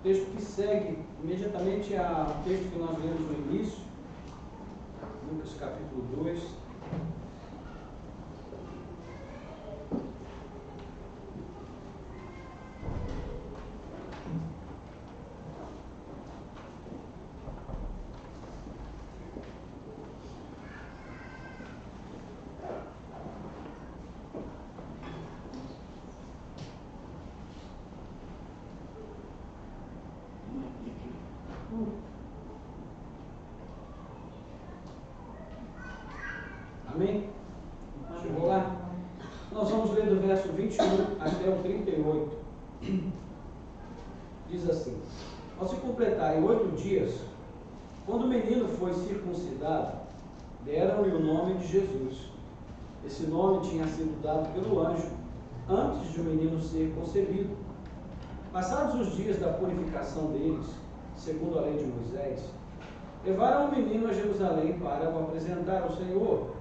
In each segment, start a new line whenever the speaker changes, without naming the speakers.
texto que segue imediatamente ao texto que nós lemos no início, Lucas capítulo 2. Amém? Chegou lá? Nós vamos ler do verso 21 até o 38. Diz assim: ao se completarem 8 dias, quando o menino foi circuncidado, deram-lhe o nome de Jesus. Esse nome tinha sido dado pelo anjo antes de o menino ser concebido. Passados os dias da purificação deles, segundo a lei de Moisés, levaram o menino a Jerusalém para o apresentar ao Senhor.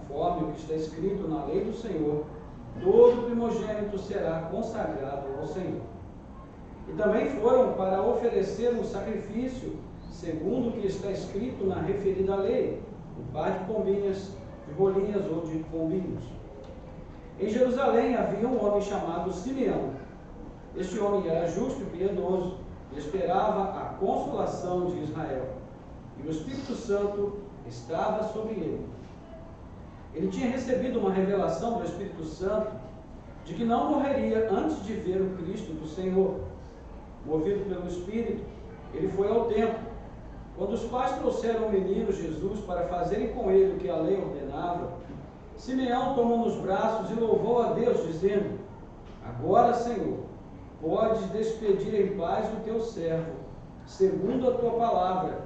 Conforme o que está escrito na lei do Senhor, todo primogênito será consagrado ao Senhor. E também foram para oferecer um sacrifício, segundo o que está escrito na referida lei, um par de pombinhas, de rolinhas ou de pombinhos. Em Jerusalém havia um homem chamado Simeão. Este homem era justo e piedoso, e esperava a consolação de Israel. E o Espírito Santo estava sobre ele. Ele tinha recebido uma revelação do Espírito Santo de que não morreria antes de ver o Cristo do Senhor. Movido pelo Espírito, ele foi ao templo. Quando os pais trouxeram o menino Jesus para fazerem com ele o que a lei ordenava, Simeão tomou nos braços e louvou a Deus, dizendo: agora, Senhor, podes despedir em paz o teu servo, segundo a tua palavra,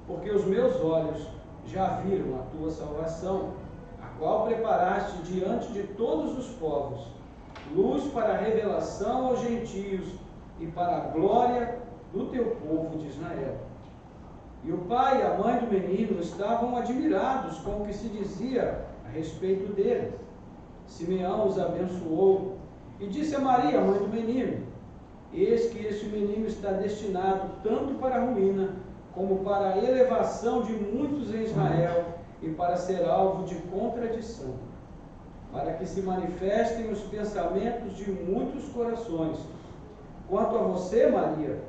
porque os meus olhos já viram a tua salvação, a qual preparaste diante de todos os povos, luz para a revelação aos gentios e para a glória do teu povo de Israel. E o pai e a mãe do menino estavam admirados com o que se dizia a respeito dele. Simeão os abençoou e disse a Maria, mãe do menino: eis que este menino está destinado tanto para a ruína, como para a elevação de muitos em Israel, e para ser alvo de contradição, para que se manifestem os pensamentos de muitos corações. Quanto a você, Maria,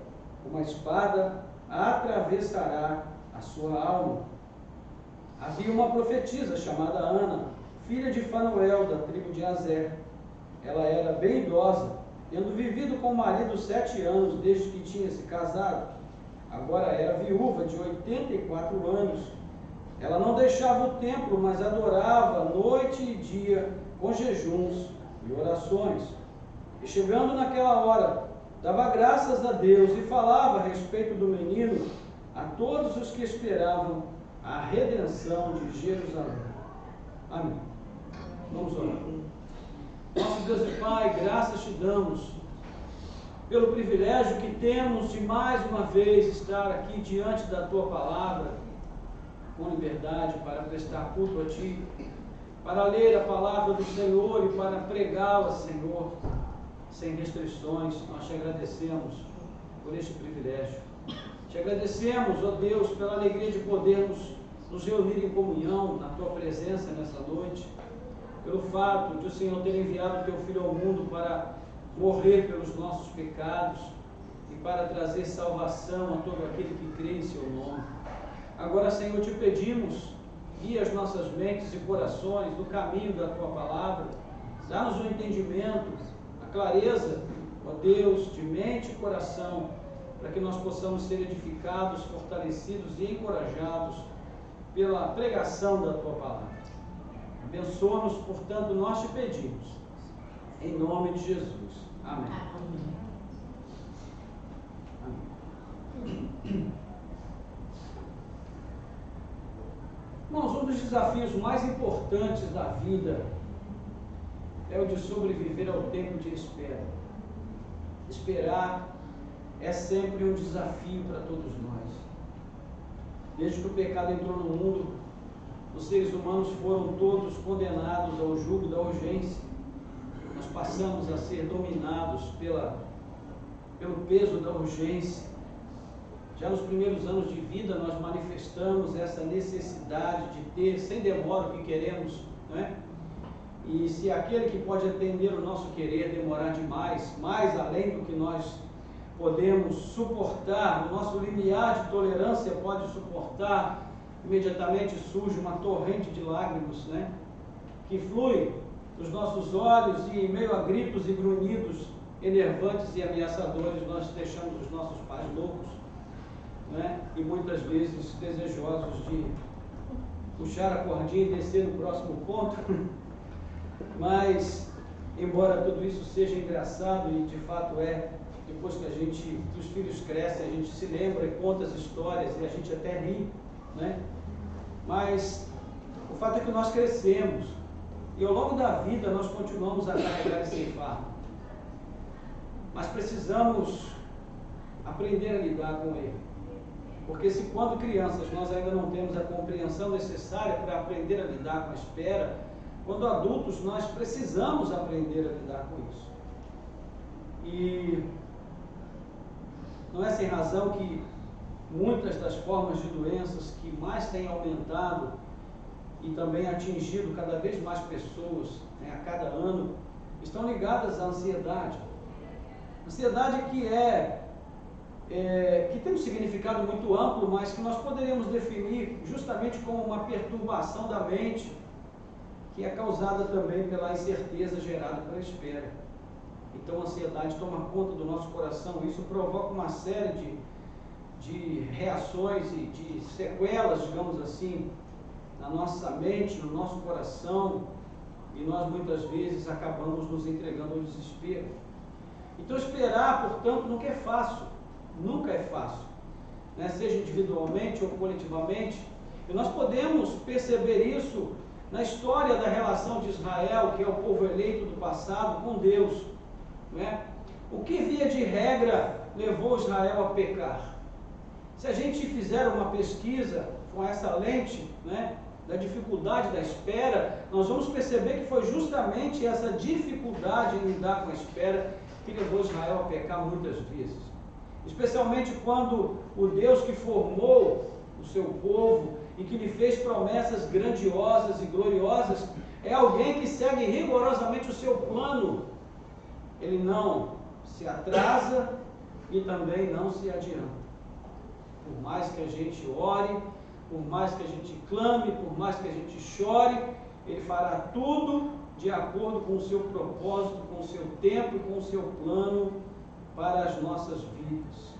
uma espada atravessará a sua alma. Havia uma profetisa chamada Ana, filha de Fanuel, da tribo de Azer. Ela era bem idosa, tendo vivido com o marido 7 anos desde que tinha se casado. Agora era viúva de 84 anos. Ela não deixava o templo, mas adorava noite e dia com jejuns e orações. E chegando naquela hora, dava graças a Deus e falava a respeito do menino a todos os que esperavam a redenção de Jerusalém. Amém. Vamos orar. Nosso Deus e Pai, graças te damos pelo privilégio que temos de mais uma vez estar aqui diante da tua palavra, com liberdade para prestar culto a Ti, para ler a palavra do Senhor e para pregá-la, Senhor, sem restrições. Nós te agradecemos por este privilégio. Te agradecemos, ó Deus, pela alegria de podermos nos reunir em comunhão na Tua presença nessa noite, pelo fato de o Senhor ter enviado o Teu Filho ao mundo para morrer pelos nossos pecados e para trazer salvação a todo aquele que crê em Seu nome. Agora, Senhor, te pedimos, guia as nossas mentes e corações no caminho da Tua palavra, dá-nos o entendimento, a clareza, ó Deus, de mente e coração, para que nós possamos ser edificados, fortalecidos e encorajados pela pregação da Tua palavra. Abençoa-nos, portanto, nós te pedimos, em nome de Jesus. Amém. Amém. Irmãos, um dos desafios mais importantes da vida é o de sobreviver ao tempo de espera. Esperar é sempre um desafio para todos nós. Desde que o pecado entrou no mundo, os seres humanos foram todos condenados ao jugo da urgência. Nós passamos a ser dominados pelo pelo peso da urgência. Já nos primeiros anos de vida nós manifestamos essa necessidade de ter sem demora o que queremos, não é? E se aquele que pode atender o nosso querer demorar demais, mais além do que nós podemos suportar, o nosso limiar de tolerância pode suportar, imediatamente surge uma torrente de lágrimas, né? Que flui dos nossos olhos e em meio a gritos e grunhidos enervantes e ameaçadores nós deixamos os nossos pais loucos, né? E muitas vezes desejosos de puxar a cordinha e descer no próximo ponto. Mas, embora tudo isso seja engraçado, e de fato é, depois que os filhos crescem, a gente se lembra e conta as histórias e a gente até ri, né? Mas o fato é que nós crescemos e ao longo da vida nós continuamos a carregar esse fardo. Mas precisamos aprender a lidar com ele. Porque se quando crianças nós ainda não temos a compreensão necessária para aprender a lidar com a espera, quando adultos nós precisamos aprender a lidar com isso. E não é sem razão que muitas das formas de doenças que mais têm aumentado e também atingido cada vez mais pessoas, né, a cada ano, estão ligadas à ansiedade. Ansiedade que tem um significado muito amplo, mas que nós poderíamos definir justamente como uma perturbação da mente, que é causada também pela incerteza gerada pela espera. Então a ansiedade toma conta do nosso coração, isso provoca uma série de reações e de sequelas, digamos assim, na nossa mente, no nosso coração, e nós muitas vezes acabamos nos entregando ao desespero. Então esperar, portanto, nunca é fácil, né? Seja individualmente ou coletivamente, e nós podemos perceber isso na história da relação de Israel, que é o povo eleito do passado, com Deus, né? O que via de regra levou Israel a pecar? Se a gente fizer uma pesquisa com essa lente, né, da dificuldade da espera, nós vamos perceber que foi justamente essa dificuldade em lidar com a espera que levou Israel a pecar muitas vezes. Especialmente quando o Deus que formou o seu povo e que lhe fez promessas grandiosas e gloriosas é alguém que segue rigorosamente o seu plano. Ele não se atrasa e também não se adianta. Por mais que a gente ore, por mais que a gente clame, por mais que a gente chore, ele fará tudo de acordo com o seu propósito, com o seu tempo e com o seu plano para as nossas vidas.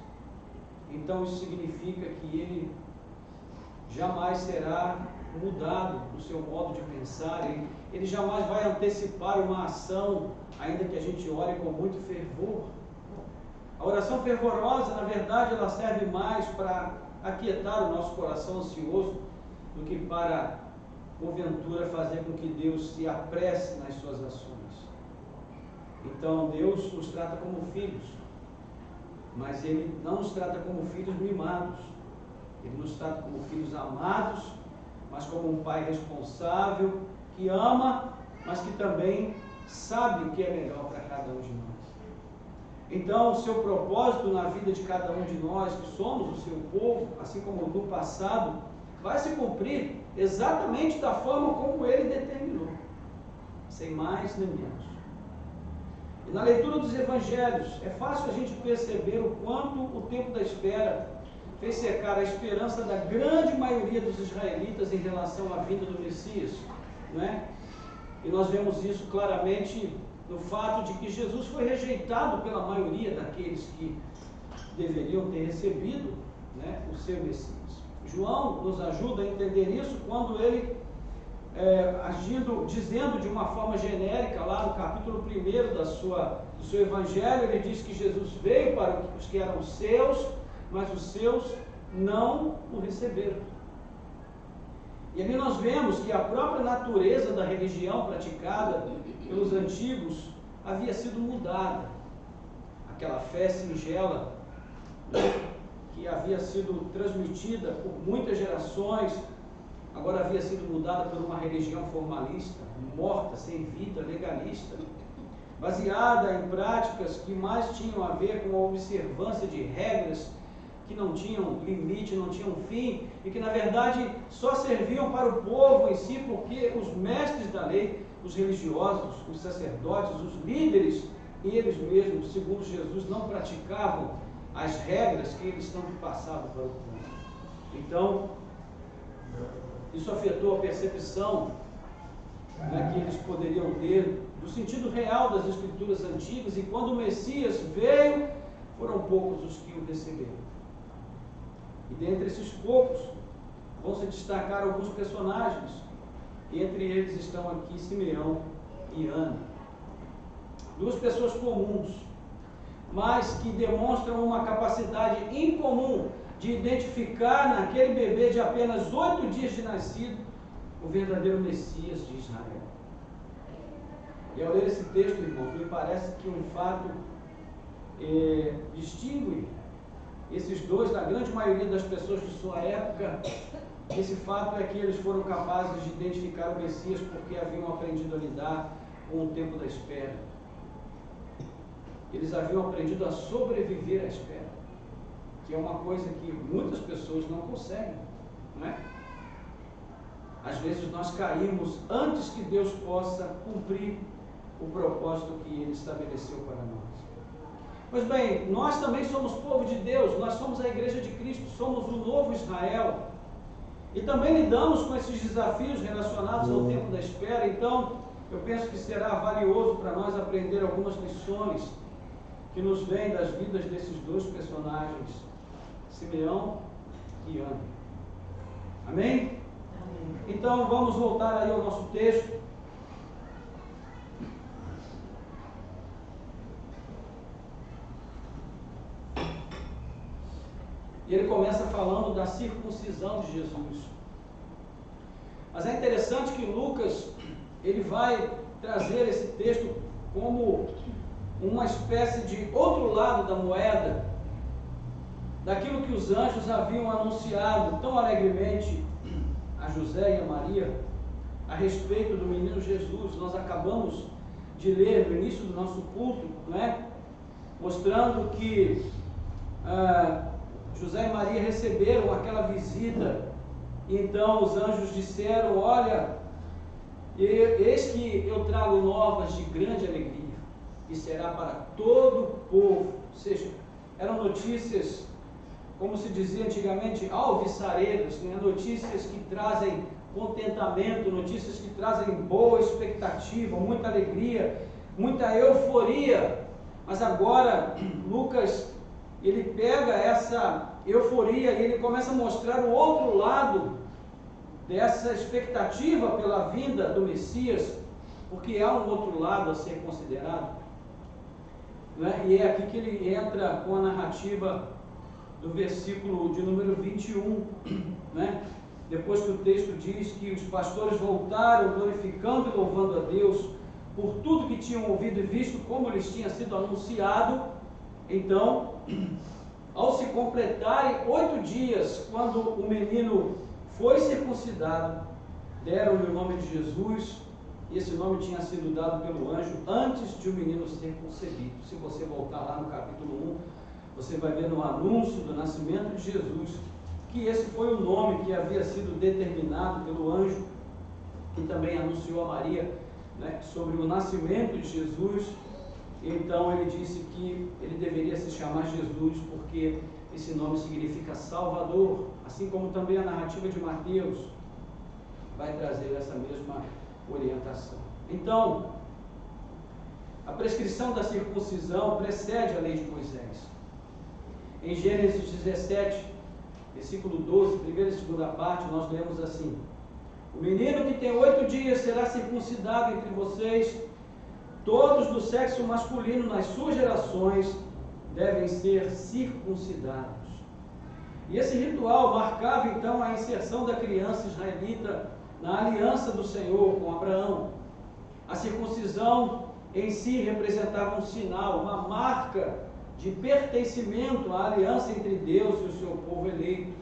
Então isso significa que ele jamais será mudado no seu modo de pensar, ele jamais vai antecipar uma ação, ainda que a gente ore com muito fervor. A oração fervorosa, na verdade, ela serve mais para aquietar o nosso coração ansioso do que para, porventura, fazer com que Deus se apresse nas suas ações. Então, Deus nos trata como filhos, mas Ele não nos trata como filhos mimados. Ele nos trata como filhos amados, mas como um pai responsável, que ama, mas que também sabe o que é melhor para cada um de nós. Então, o seu propósito na vida de cada um de nós, que somos o seu povo, assim como no passado, vai se cumprir exatamente da forma como Ele determinou, sem mais nem menos. E na leitura dos Evangelhos, é fácil a gente perceber o quanto o tempo da espera fez secar a esperança da grande maioria dos israelitas em relação à vinda do Messias, não é? E nós vemos isso claramente no fato de que Jesus foi rejeitado pela maioria daqueles que deveriam ter recebido, né, o seu Messias. João nos ajuda a entender isso quando ele, dizendo de uma forma genérica, lá no capítulo 1 do seu Evangelho, ele diz que Jesus veio para os que eram seus, mas os seus não o receberam. E ali nós vemos que a própria natureza da religião praticada pelos antigos havia sido mudada. Aquela fé singela, que havia sido transmitida por muitas gerações, agora havia sido mudada por uma religião formalista, morta, sem vida, legalista. baseada em práticas que mais tinham a ver com a observância de regras que não tinham limite, não tinham fim, e que na verdade só serviam para o povo em si, porque os mestres da lei, os religiosos, os sacerdotes, os líderes, eles mesmos, segundo Jesus, não praticavam as regras que eles tanto passavam para o povo. Então, isso afetou a percepção, né, que eles poderiam ter do sentido real das escrituras antigas, e quando o Messias veio, foram poucos os que o receberam. E dentre esses poucos, vão se destacar alguns personagens, e entre eles estão aqui Simeão e Ana. Duas pessoas comuns, mas que demonstram uma capacidade incomum de identificar naquele bebê de apenas 8 dias de nascido o verdadeiro Messias de Israel. E ao ler esse texto, irmãos, me parece que um fato distingue esses dois da grande maioria das pessoas de sua época. Esse fato é que eles foram capazes de identificar o Messias porque haviam aprendido a lidar com o tempo da espera. Eles haviam aprendido a sobreviver à espera, que é uma coisa que muitas pessoas não conseguem, não é? Às vezes nós caímos antes que Deus possa cumprir o propósito que Ele estabeleceu para nós. Pois bem, nós também somos povo de Deus, nós somos a Igreja de Cristo, somos o novo Israel, e também lidamos com esses desafios relacionados ao tempo da espera. Então, eu penso que será valioso para nós aprender algumas lições que nos vêm das vidas desses dois personagens, Simeão e Ana. Amém? Então, vamos voltar aí ao nosso texto. E ele começa falando da circuncisão de Jesus. Mas é interessante que Lucas, ele vai trazer esse texto como uma espécie de outro lado da moeda, daquilo que os anjos haviam anunciado tão alegremente a José e a Maria, a respeito do menino Jesus. Nós acabamos de ler no início do nosso culto, não é? Mostrando que José e Maria receberam aquela visita, e então os anjos disseram: olha, eis que eu trago novas de grande alegria, e será para todo o povo. Ou seja, eram notícias, como se dizia antigamente, alvissareiras, né? Notícias que trazem contentamento, notícias que trazem boa expectativa, muita alegria, muita euforia. Mas agora Lucas, ele pega essa euforia e ele começa a mostrar o outro lado dessa expectativa pela vinda do Messias, porque há um outro lado a ser considerado, né? E é aqui que ele entra com a narrativa do versículo de número 21, né? Depois que o texto diz que os pastores voltaram glorificando e louvando a Deus por tudo que tinham ouvido e visto, como lhes tinha sido anunciado. Então, ao se completarem 8 dias, quando o menino foi circuncidado, deram-lhe o nome de Jesus, e esse nome tinha sido dado pelo anjo antes de o menino ser concebido. Se você voltar lá no capítulo 1, você vai ver no anúncio do nascimento de Jesus, que esse foi o nome que havia sido determinado pelo anjo, que também anunciou a Maria, né, sobre o nascimento de Jesus. Então ele disse que ele deveria se chamar Jesus, porque esse nome significa Salvador, assim como também a narrativa de Mateus vai trazer essa mesma orientação. Então, a prescrição da circuncisão precede a lei de Moisés. Em Gênesis 17, versículo 12, primeira e segunda parte, nós lemos assim: o menino que tem 8 dias será circuncidado entre vocês. Todos do sexo masculino nas suas gerações devem ser circuncidados. E esse ritual marcava então a inserção da criança israelita na aliança do Senhor com Abraão. A circuncisão em si representava um sinal, uma marca de pertencimento à aliança entre Deus e o seu povo eleito,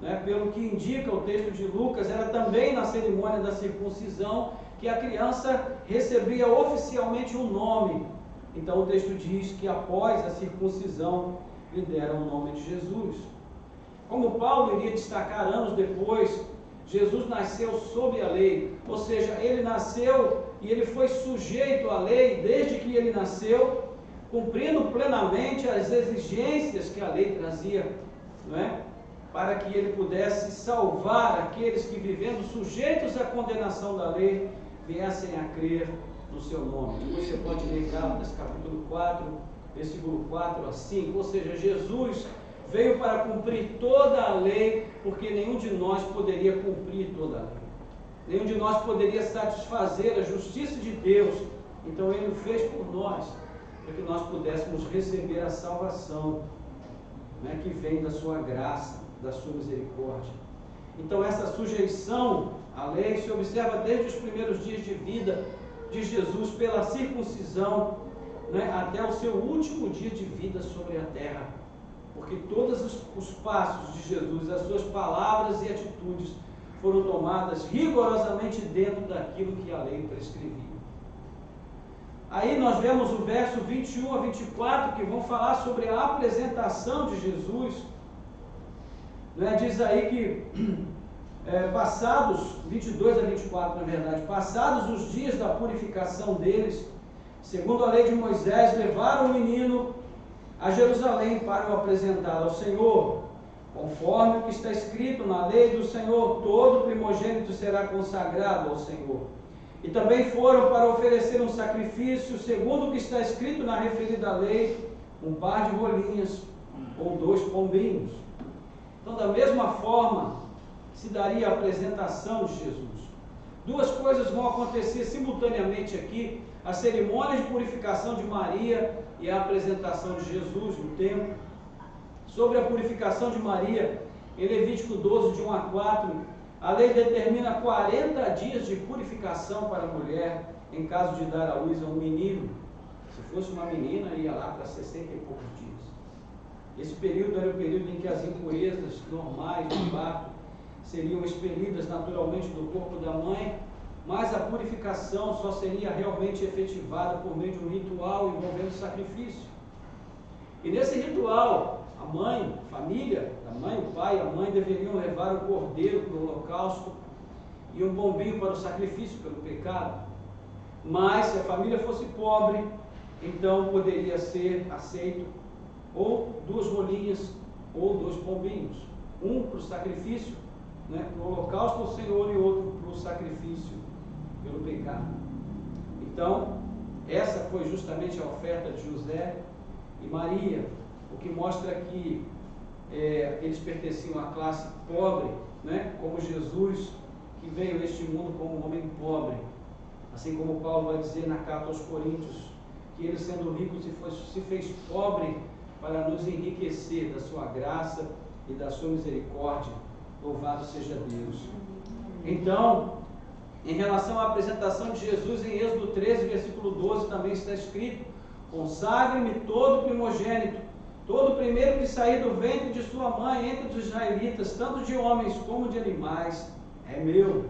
né? Pelo que indica o texto de Lucas, era também na cerimônia da circuncisão que a criança recebia oficialmente um nome. Então o texto diz que após a circuncisão lhe deram o nome de Jesus. Como Paulo iria destacar anos depois, Jesus nasceu sob a lei, ou seja, ele nasceu e ele foi sujeito à lei desde que ele nasceu, cumprindo plenamente as exigências que a lei trazia, não é? Para que ele pudesse salvar aqueles que, vivendo sujeitos à condenação da lei, viessem a crer no seu nome. Depois você pode ler Gálatas capítulo 4, versículo 4 a 5, ou seja, Jesus veio para cumprir toda a lei, porque nenhum de nós poderia cumprir toda a lei. Nenhum de nós poderia satisfazer a justiça de Deus. Então Ele o fez por nós, para que nós pudéssemos receber a salvação, né, que vem da sua graça, da sua misericórdia. Então essa sujeição à lei se observa desde os primeiros dias de vida de Jesus, pela circuncisão, né, até o seu último dia de vida sobre a terra. Porque todos os passos de Jesus, as suas palavras e atitudes foram tomadas rigorosamente dentro daquilo que a lei prescrevia. Aí nós vemos o verso 21 a 24, que vão falar sobre a apresentação de Jesus. Né? Diz aí que, passados, 22 a 24 na verdade, passados os dias da purificação deles, segundo a lei de Moisés, levaram o menino a Jerusalém para o apresentar ao Senhor, conforme o que está escrito na lei do Senhor: todo primogênito será consagrado ao Senhor. E também foram para oferecer um sacrifício, segundo o que está escrito na referida lei, um par de rolinhas ou 2 pombinhos. Então, da mesma forma, se daria a apresentação de Jesus. Duas coisas vão acontecer simultaneamente aqui: a cerimônia de purificação de Maria e a apresentação de Jesus no templo. Sobre a purificação de Maria, em Levítico 12, de 1 a 4, a lei determina 40 dias de purificação para a mulher, em caso de dar à luz a um menino. Se fosse uma menina, ia lá para 60 e poucos dias. Esse período era o período em que as impurezas normais do parto seriam expelidas naturalmente do corpo da mãe, mas a purificação só seria realmente efetivada por meio de um ritual envolvendo sacrifício. E nesse ritual, a mãe, a família, a mãe, o pai e a mãe deveriam levar o cordeiro para o holocausto e um pombinho para o sacrifício pelo pecado. Mas se a família fosse pobre, então poderia ser aceito ou 2 rolinhas ou 2 pombinhos, um para o sacrifício, né, para o holocausto ao Senhor, e outro para o sacrifício pelo pecado. Então, essa foi justamente a oferta de José e Maria, o que mostra que eles pertenciam à classe pobre, né, como Jesus, que veio a este mundo como um homem pobre. Assim como Paulo vai dizer na carta aos Coríntios, que ele, sendo rico, se fez pobre para nos enriquecer da sua graça e da sua misericórdia. Louvado seja Deus. Então, em relação à apresentação de Jesus, em Êxodo 13, versículo 12, também está escrito: consagre-me todo primogênito, todo primeiro que sair do ventre de sua mãe entre os israelitas, tanto de homens como de animais, é meu.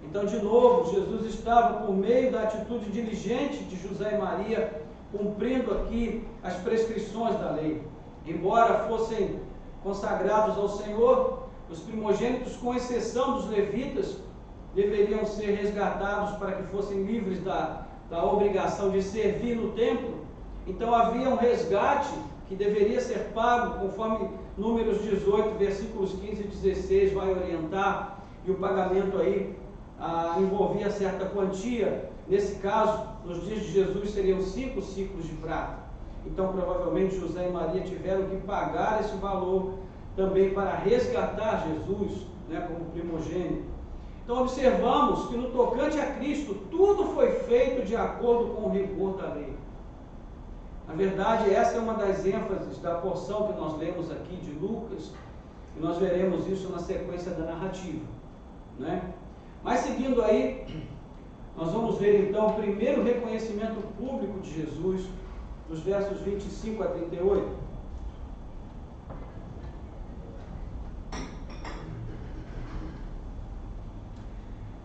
Então, de novo, Jesus estava, por meio da atitude diligente de José e Maria, cumprindo aqui as prescrições da lei. Embora fossem consagrados ao Senhor, os primogênitos, com exceção dos levitas, deveriam ser resgatados para que fossem livres da obrigação de servir no templo. Então havia um resgate que deveria ser pago, conforme Números 18, versículos 15 e 16 vai orientar, e o pagamento aí envolvia certa quantia. Nesse caso, nos dias de Jesus, seriam 5 ciclos de prata. Então provavelmente José e Maria tiveram que pagar esse valor também para resgatar Jesus, né, como primogênito. Então observamos que no tocante a Cristo, tudo foi feito de acordo com o rigor da lei. Na verdade, essa é uma das ênfases da porção que nós lemos aqui de Lucas, e nós veremos isso na sequência da narrativa, né? Mas seguindo aí, nós vamos ver então o primeiro reconhecimento público de Jesus, dos versos 25 a 38.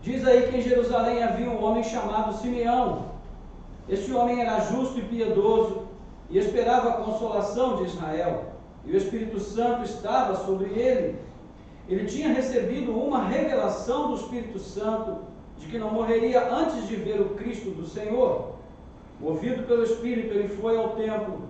Diz aí que em Jerusalém havia um homem chamado Simeão. Este homem era justo e piedoso e esperava a consolação de Israel, e o Espírito Santo estava sobre ele. Ele tinha recebido uma revelação do Espírito Santo de que não morreria antes de ver o Cristo do Senhor. Movido pelo Espírito, ele foi ao templo.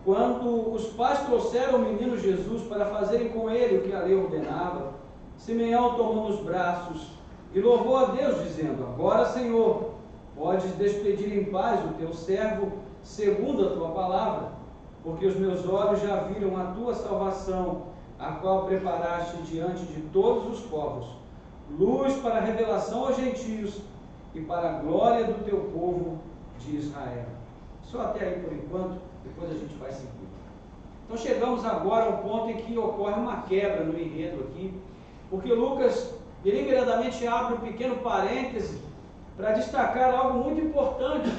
Quando os pais trouxeram o menino Jesus para fazerem com ele o que a lei ordenava, Simeão tomou nos braços e louvou a Deus, dizendo: agora, Senhor, podes despedir em paz o teu servo segundo a tua palavra, porque os meus olhos já viram a tua salvação, a qual preparaste diante de todos os povos, luz para a revelação aos gentios e para a glória do teu povo de Israel. Só até aí por enquanto, depois a gente vai seguir. Então chegamos agora ao ponto em que ocorre uma quebra no enredo aqui, porque Lucas deliberadamente abre um pequeno parêntese para destacar algo muito importante,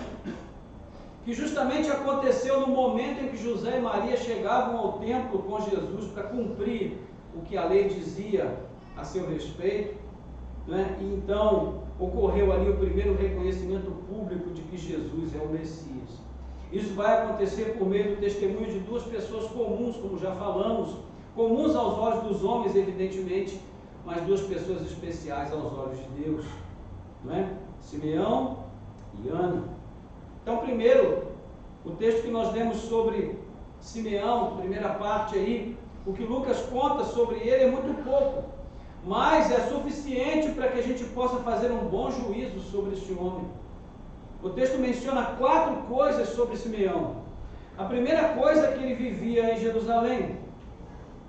que justamente aconteceu no momento em que José e Maria chegavam ao templo com Jesus para cumprir o que a lei dizia a seu respeito, né? E então ocorreu ali o primeiro reconhecimento público de que Jesus é o Messias. Isso vai acontecer por meio do testemunho de duas pessoas comuns, como já falamos, comuns aos olhos dos homens, evidentemente, mas duas pessoas especiais aos olhos de Deus, não é? Simeão e Ana. Então, primeiro, o texto que nós lemos sobre Simeão, primeira parte aí, o que Lucas conta sobre ele é muito pouco, mas é suficiente para que a gente possa fazer um bom juízo sobre este homem. O texto menciona 4 coisas sobre Simeão. A primeira coisa é que ele vivia em Jerusalém.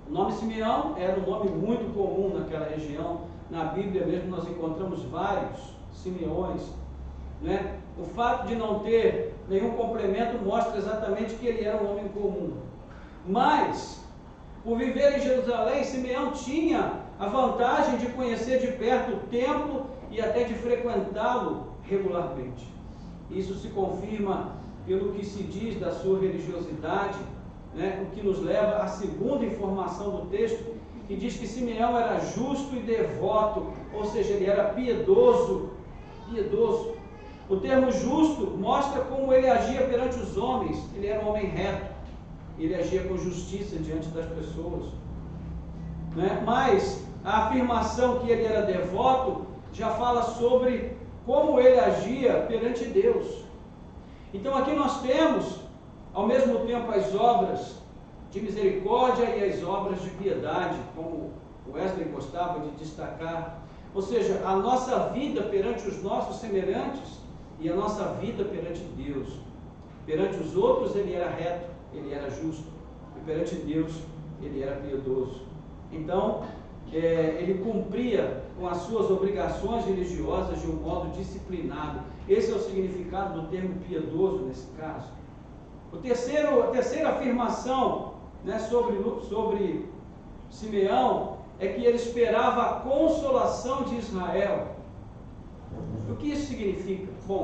O nome Simeão era um nome muito comum naquela região. Na Bíblia mesmo nós encontramos vários Simeões, né? O fato de não ter nenhum complemento mostra exatamente que ele era um homem comum. Mas, por viver em Jerusalém, Simeão tinha a vantagem de conhecer de perto o templo e até de frequentá-lo regularmente. Isso se confirma pelo que se diz da sua religiosidade, né? O que nos leva à segunda informação do texto, que diz que Simeão era justo e devoto, ou seja, ele era piedoso. O termo justo mostra como ele agia perante os homens. Ele era um homem reto, ele agia com justiça diante das pessoas, né? Mas a afirmação que ele era devoto já fala sobre como ele agia perante Deus. Então aqui nós temos, ao mesmo tempo, as obras de misericórdia e as obras de piedade, como o Wesley gostava de destacar. Ou seja, a nossa vida perante os nossos semelhantes e a nossa vida perante Deus. Perante os outros ele era reto, ele era justo, e perante Deus ele era piedoso. Então, ele cumpria com as suas obrigações religiosas de um modo disciplinado. Esse é o significado do termo piedoso nesse caso. A terceira afirmação, né, sobre Simeão é que ele esperava a consolação de Israel. O que isso significa? Bom,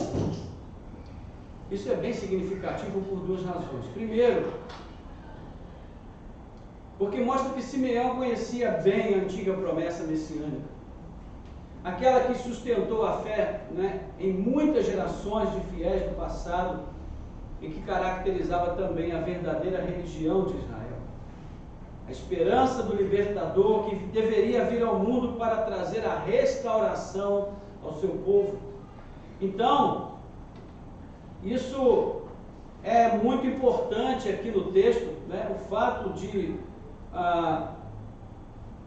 isso é bem significativo por 2 razões. Primeiro, porque mostra que Simeão conhecia bem a antiga promessa messiânica, aquela que sustentou a fé, né, em muitas gerações de fiéis do passado e que caracterizava também a verdadeira religião de Israel. A esperança do libertador que deveria vir ao mundo para trazer a restauração ao seu povo. Então, isso é muito importante aqui no texto, né? O fato de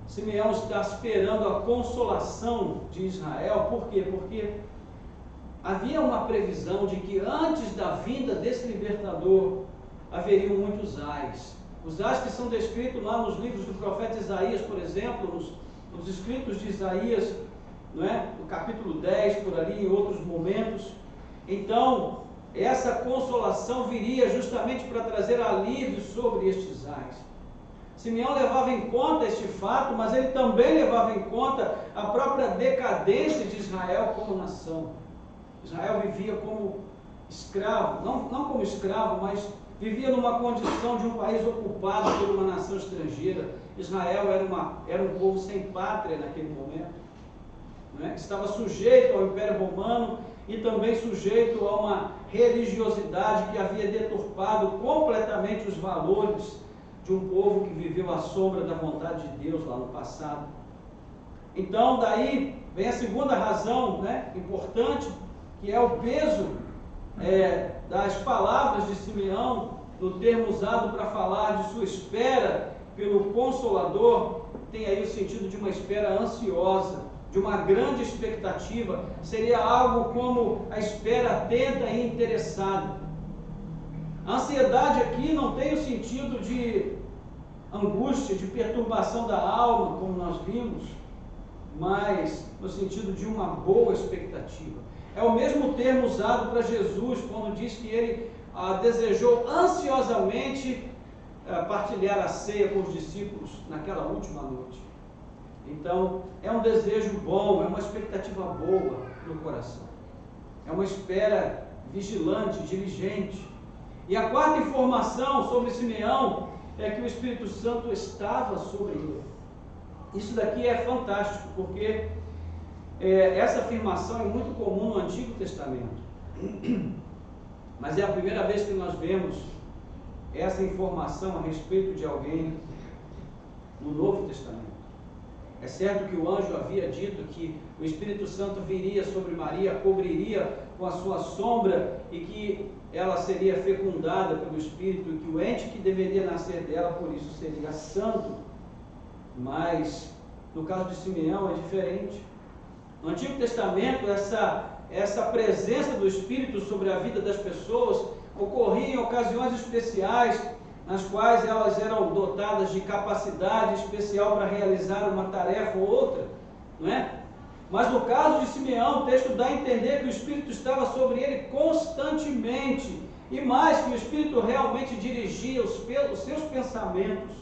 Simeão estar esperando a consolação de Israel. Por quê? Porque havia uma previsão de que antes da vinda desse libertador haveriam muitos ais. Os ais que são descritos lá nos livros do profeta Isaías, por exemplo, nos escritos de Isaías, não é? No capítulo 10, por ali, em outros momentos. Então, essa consolação viria justamente para trazer alívio sobre estes ais. Simeão levava em conta este fato, mas ele também levava em conta a própria decadência de Israel como nação. Israel vivia como escravo, não como escravo, mas vivia numa condição de um país ocupado por uma nação estrangeira. Israel era um povo sem pátria naquele momento. né, que estava sujeito ao Império Romano e também sujeito a uma religiosidade que havia deturpado completamente os valores de um povo que viveu à sombra da vontade de Deus lá no passado. Então, daí vem a segunda razão, né, importante, que é o peso das palavras de Simeão, no termo usado para falar de sua espera pelo Consolador, tem aí o sentido de uma espera ansiosa, de uma grande expectativa. Seria algo como a espera atenta e interessada. A ansiedade aqui não tem o sentido de angústia, de perturbação da alma, como nós vimos, mas no sentido de uma boa expectativa. É o mesmo termo usado para Jesus, quando diz que ele desejou ansiosamente partilhar a ceia com os discípulos naquela última noite. Então, é um desejo bom, é uma expectativa boa no coração. É uma espera vigilante, diligente. E a quarta informação sobre Simeão é que o Espírito Santo estava sobre ele. Isso daqui é fantástico, porque essa afirmação é muito comum no Antigo Testamento. Mas é a primeira vez que nós vemos essa informação a respeito de alguém no Novo Testamento. É certo que o anjo havia dito que o Espírito Santo viria sobre Maria, cobriria com a sua sombra e que ela seria fecundada pelo Espírito e que o ente que deveria nascer dela, por isso, seria santo. Mas, no caso de Simeão, é diferente. No Antigo Testamento, essa presença do Espírito sobre a vida das pessoas ocorria em ocasiões especiais, nas quais elas eram dotadas de capacidade especial para realizar uma tarefa ou outra, não é? Mas no caso de Simeão, o texto dá a entender que o Espírito estava sobre ele constantemente, e mais, que o Espírito realmente dirigia os seus pensamentos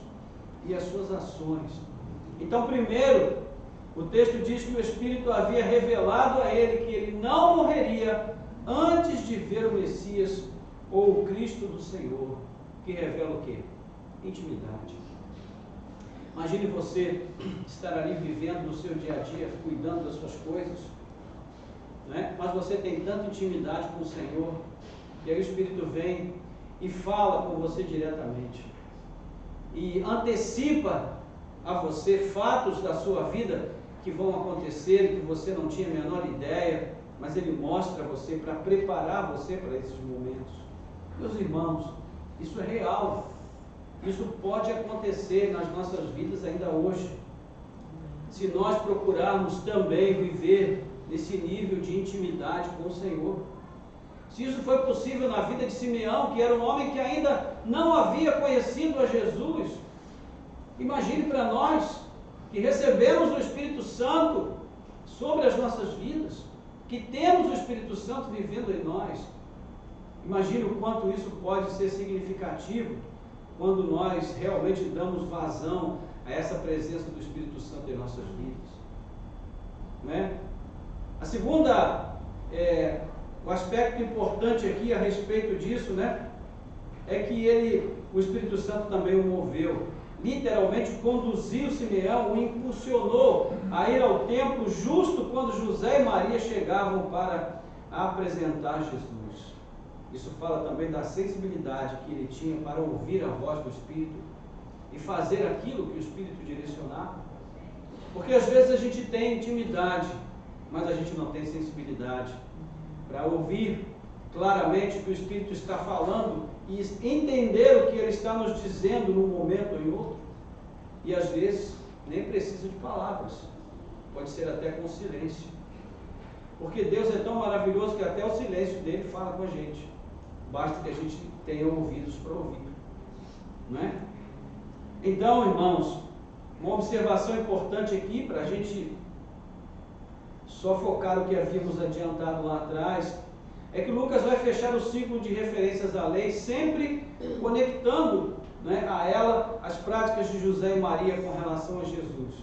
e as suas ações. Então, primeiro, o texto diz que o Espírito havia revelado a ele que ele não morreria antes de ver o Messias ou o Cristo do Senhor, que revela o quê? Intimidade. Imagine você estar ali vivendo no seu dia a dia, cuidando das suas coisas, né? Mas você tem tanta intimidade com o Senhor, e aí o Espírito vem e fala com você diretamente, e antecipa a você fatos da sua vida que vão acontecer, que você não tinha a menor ideia, mas ele mostra a você para preparar você para esses momentos. Meus irmãos, isso é real. Isso pode acontecer nas nossas vidas ainda hoje, se nós procurarmos também viver nesse nível de intimidade com o Senhor. Se isso foi possível na vida de Simeão, que era um homem que ainda não havia conhecido a Jesus, imagine para nós, que recebemos o Espírito Santo sobre as nossas vidas, que temos o Espírito Santo vivendo em nós. Imagine o quanto isso pode ser significativo quando nós realmente damos vazão a essa presença do Espírito Santo em nossas vidas, né? A segunda, o aspecto importante aqui a respeito disso, né, é que o Espírito Santo também o moveu, literalmente conduziu Simeão, o impulsionou a ir ao templo justo quando José e Maria chegavam para apresentar Jesus. Isso fala também da sensibilidade que ele tinha para ouvir a voz do Espírito e fazer aquilo que o Espírito direcionava. Porque às vezes a gente tem intimidade, mas a gente não tem sensibilidade para ouvir claramente o que o Espírito está falando e entender o que ele está nos dizendo num momento ou em outro. E às vezes nem precisa de palavras, pode ser até com silêncio. Porque Deus é tão maravilhoso que até o silêncio dele fala com a gente. Basta que a gente tenha ouvidos para ouvir, não é? Então, irmãos, uma observação importante aqui para a gente só focar o que havíamos adiantado lá atrás, é que Lucas vai fechar o ciclo de referências à lei, sempre conectando, né, a ela as práticas de José e Maria com relação a Jesus.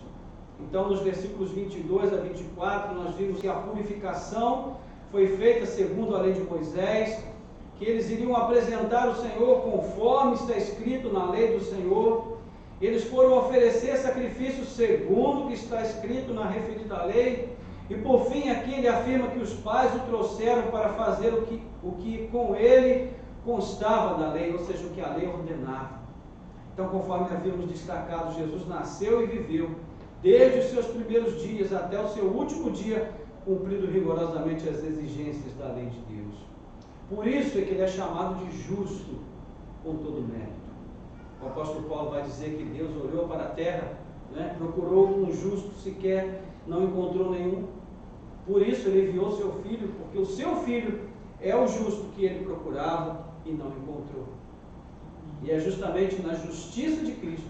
Então, nos versículos 22 a 24, nós vimos que a purificação foi feita segundo a lei de Moisés, que eles iriam apresentar o Senhor conforme está escrito na lei do Senhor. Eles foram oferecer sacrifícios segundo o que está escrito na referida lei, E por fim, aqui ele afirma que os pais o trouxeram para fazer o que com ele constava da lei, ou seja, o que a lei ordenava. Então, conforme havíamos destacado, Jesus nasceu e viveu, desde os seus primeiros dias até o seu último dia, cumprindo rigorosamente as exigências da lei de Deus. Por isso é que ele é chamado de justo com todo mérito. O apóstolo Paulo vai dizer que Deus olhou para a terra, procurou um justo, sequer não encontrou nenhum. Por isso ele enviou seu filho, porque o seu filho é o justo que ele procurava e não encontrou. E é justamente na justiça de Cristo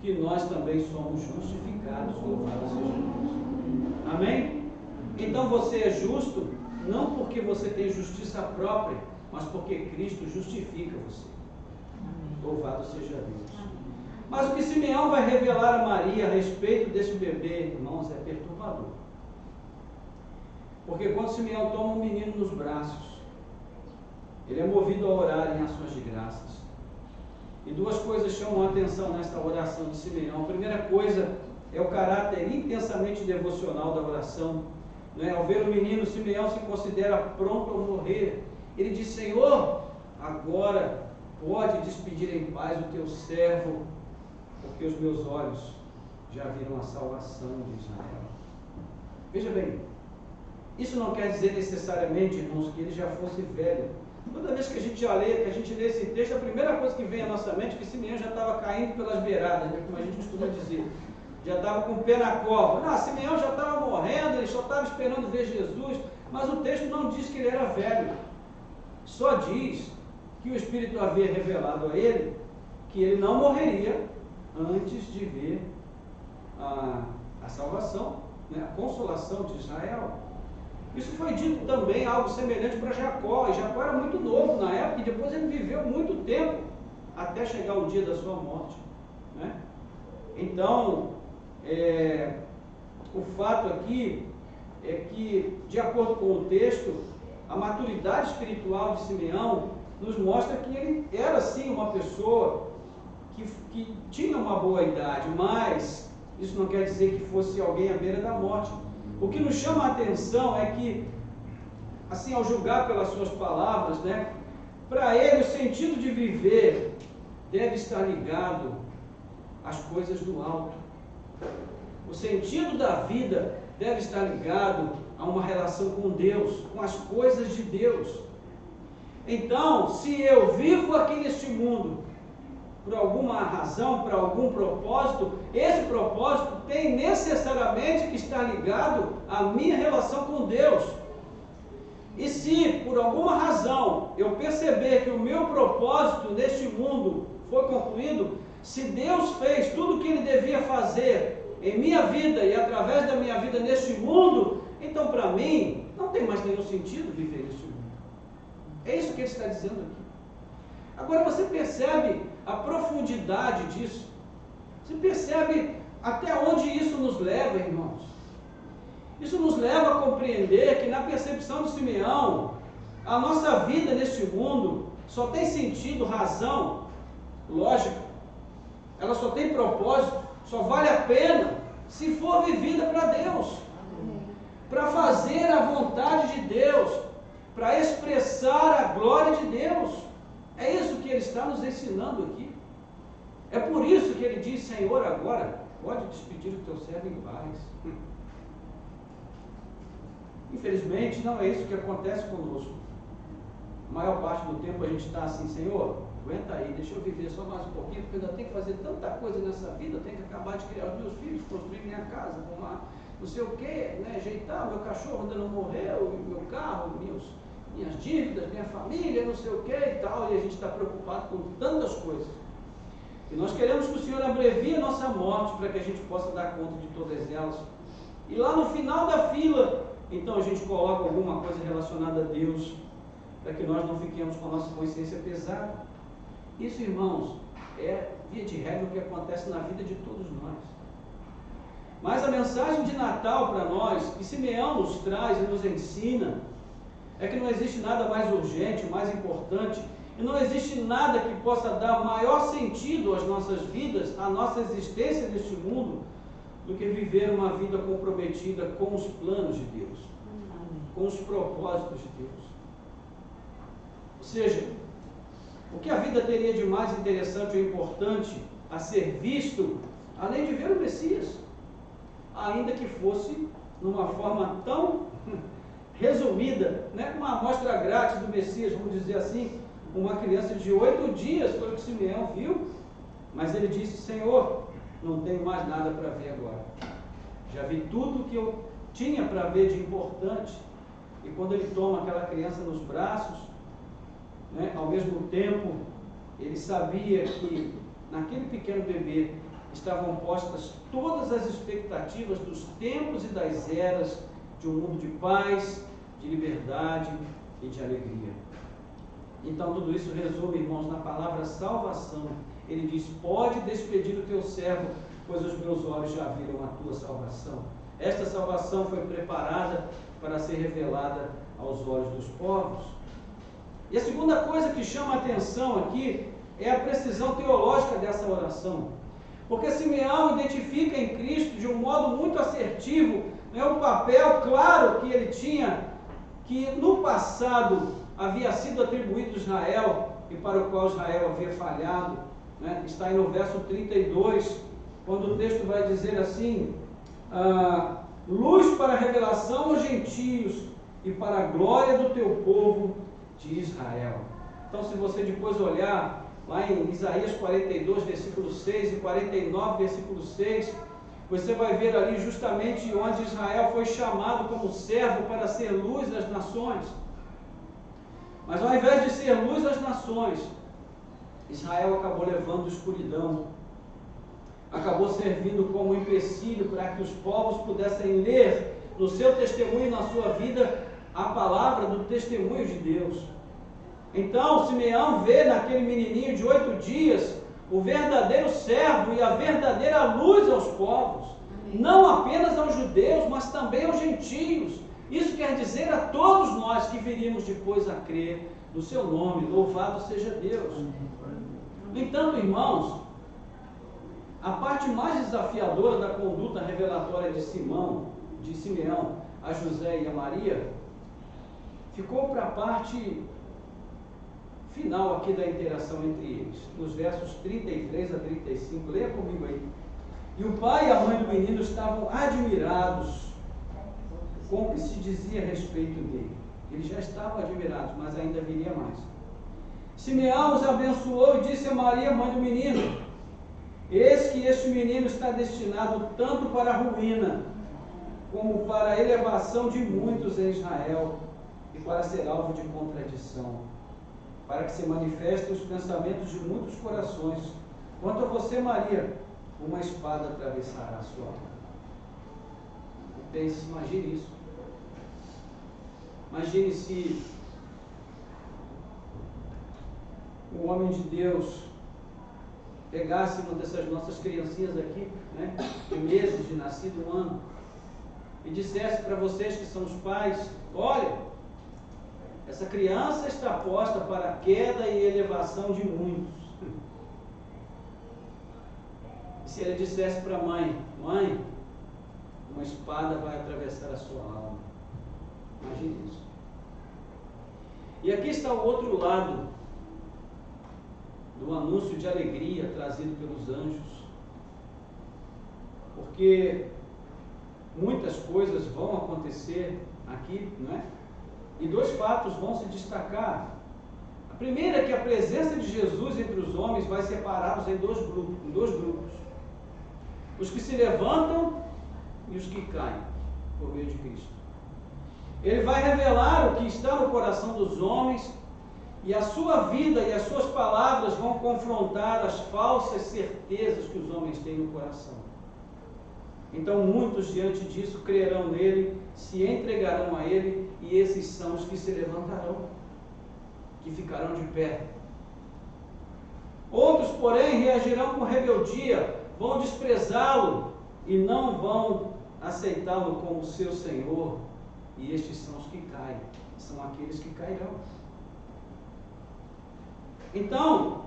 que nós também somos justificados, louvado seja Deus. Amém? Então você é justo, não porque você tem justiça própria, mas porque Cristo justifica você. Louvado seja Deus. Mas o que Simeão vai revelar a Maria a respeito desse bebê, irmãos, é perturbador. Porque quando Simeão toma um menino nos braços, ele é movido a orar em ações de graças. E duas coisas chamam a atenção nesta oração de Simeão. A primeira coisa é o caráter intensamente devocional da oração. Ao ver o menino, Simeão se considera pronto a morrer. Ele diz: Senhor, agora pode despedir em paz o teu servo, porque os meus olhos já viram a salvação de Israel. Veja bem, isso não quer dizer necessariamente, irmãos, que ele já fosse velho. Toda vez que a gente lê esse texto, a primeira coisa que vem à nossa mente é que Simeão já estava caindo pelas beiradas, como a gente costuma dizer. Já estava com o pé na cova. Não, Simeão já estava morrendo, ele só estava esperando ver Jesus. Mas o texto não diz que ele era velho. Só diz que o Espírito havia revelado a ele que ele não morreria antes de ver a salvação, a consolação de Israel. Isso foi dito também, algo semelhante para Jacó. E Jacó era muito novo na época, e depois ele viveu muito tempo, até chegar o dia da sua morte. Então, o fato aqui é que, de acordo com o texto, a maturidade espiritual de Simeão nos mostra que ele era sim uma pessoa que tinha uma boa idade, mas isso não quer dizer que fosse alguém à beira da morte. O que nos chama a atenção é que, assim, ao julgar pelas suas palavras, para ele o sentido de viver deve estar ligado às coisas do alto. O sentido da vida deve estar ligado a uma relação com Deus, com as coisas de Deus. Então, se eu vivo aqui neste mundo por alguma razão, por algum propósito, esse propósito tem necessariamente que estar ligado à minha relação com Deus. E se por alguma razão eu perceber que o meu propósito neste mundo foi concluído, se Deus fez tudo o que Ele devia fazer em minha vida e através da minha vida neste mundo, então para mim não tem mais nenhum sentido viver neste mundo. É isso que ele está dizendo aqui. Agora você percebe a profundidade disso? Você percebe até onde isso nos leva, irmãos? Isso nos leva a compreender que na percepção de Simeão, a nossa vida neste mundo só tem sentido, razão, lógica. Ela só tem propósito, só vale a pena se for vivida para Deus, para fazer a vontade de Deus, para expressar a glória de Deus. É isso que ele está nos ensinando aqui. É por isso que ele diz: Senhor, agora pode despedir o teu servo em paz. Infelizmente, não é isso que acontece conosco. A maior parte do tempo a gente está assim: Senhor, aguenta aí, deixa eu viver só mais um pouquinho, porque eu ainda tenho que fazer tanta coisa nessa vida, eu tenho que acabar de criar os meus filhos, construir minha casa, arrumar não sei o quê, ajeitar meu cachorro ainda não morreu, meu carro, minhas dívidas, minha família, não sei o que e tal, e a gente está preocupado com tantas coisas. E nós queremos que o Senhor abrevie a nossa morte para que a gente possa dar conta de todas elas. E lá no final da fila, então a gente coloca alguma coisa relacionada a Deus, para que nós não fiquemos com a nossa consciência pesada. Isso, irmãos, é via de regra o que acontece na vida de todos nós. Mas a mensagem de Natal para nós, que Simeão nos traz e nos ensina, é que não existe nada mais urgente, mais importante, e não existe nada que possa dar maior sentido às nossas vidas, à nossa existência neste mundo, do que viver uma vida comprometida com os planos de Deus, com os propósitos de Deus. Ou seja, o que a vida teria de mais interessante ou importante a ser visto, além de ver o Messias, ainda que fosse numa forma tão resumida, né? Uma amostra grátis do Messias, vamos dizer assim, uma criança de 8 dias, foi o que Simeão viu, mas ele disse: Senhor, não tenho mais nada para ver agora, já vi tudo que eu tinha para ver de importante. E quando ele toma aquela criança nos braços, né, ao mesmo tempo, ele sabia que naquele pequeno bebê estavam postas todas as expectativas dos tempos e das eras de um mundo de paz, de liberdade e de alegria. Então tudo isso resume, irmãos, na palavra salvação. Ele diz: pode despedir o teu servo, pois os meus olhos já viram a tua salvação. Esta salvação foi preparada para ser revelada aos olhos dos povos. E a segunda coisa que chama a atenção aqui é a precisão teológica dessa oração. Porque Simeão identifica em Cristo de um modo muito assertivo, né, o papel claro que ele tinha, que no passado havia sido atribuído a Israel e para o qual Israel havia falhado. Né? Está aí no verso 32, quando o texto vai dizer assim: luz para a revelação aos gentios e para a glória do teu povo de Israel. Então, se você depois olhar lá em Isaías 42, versículo 6 e 49, versículo 6, você vai ver ali justamente onde Israel foi chamado como servo para ser luz às nações. Mas ao invés de ser luz às nações, Israel acabou levando escuridão, acabou servindo como empecilho para que os povos pudessem ler no seu testemunho, na sua vida, a palavra do testemunho de Deus. Então Simeão vê naquele menininho de 8 dias o verdadeiro servo e a verdadeira luz aos povos. Amém. Não apenas aos judeus, mas também aos gentios. Isso quer dizer a todos nós que viríamos depois a crer no seu nome. Louvado seja Deus. No entanto, irmãos, a parte mais desafiadora da conduta revelatória de Simeão a José e a Maria ficou para a parte final aqui da interação entre eles, nos versos 33 a 35, leia comigo aí. E o pai e a mãe do menino estavam admirados com o que se dizia a respeito dele. Eles já estavam admirados, mas ainda viria mais. Simeão os abençoou e disse a Maria, mãe do menino: eis que este menino está destinado tanto para a ruína, como para a elevação de muitos em Israel, e para ser alvo de contradição, para que se manifestem os pensamentos de muitos corações. Quanto a você, Maria, uma espada atravessará a sua alma. Pense, imagine isso. Imagine se o homem de Deus pegasse uma dessas nossas criancinhas aqui, né, de meses de nascido, um ano, e dissesse para vocês que são os pais: olha, essa criança está posta para a queda e elevação de muitos. E se ele dissesse para a mãe: mãe, uma espada vai atravessar a sua alma. Imagine isso. E aqui está o outro lado do anúncio de alegria trazido pelos anjos. Porque muitas coisas vão acontecer aqui, não é? E 2 fatos vão se destacar. A primeira é que a presença de Jesus entre os homens vai separá-los em dois grupos. Os que se levantam e os que caem por meio de Cristo. Ele vai revelar o que está no coração dos homens, e a sua vida e as suas palavras vão confrontar as falsas certezas que os homens têm no coração. Então muitos diante disso crerão nele, se entregarão a ele, e esses são os que se levantarão, que ficarão de pé. Outros, porém, reagirão com rebeldia, vão desprezá-lo e não vão aceitá-lo como seu Senhor, e estes são os que caem, são aqueles que cairão. Então,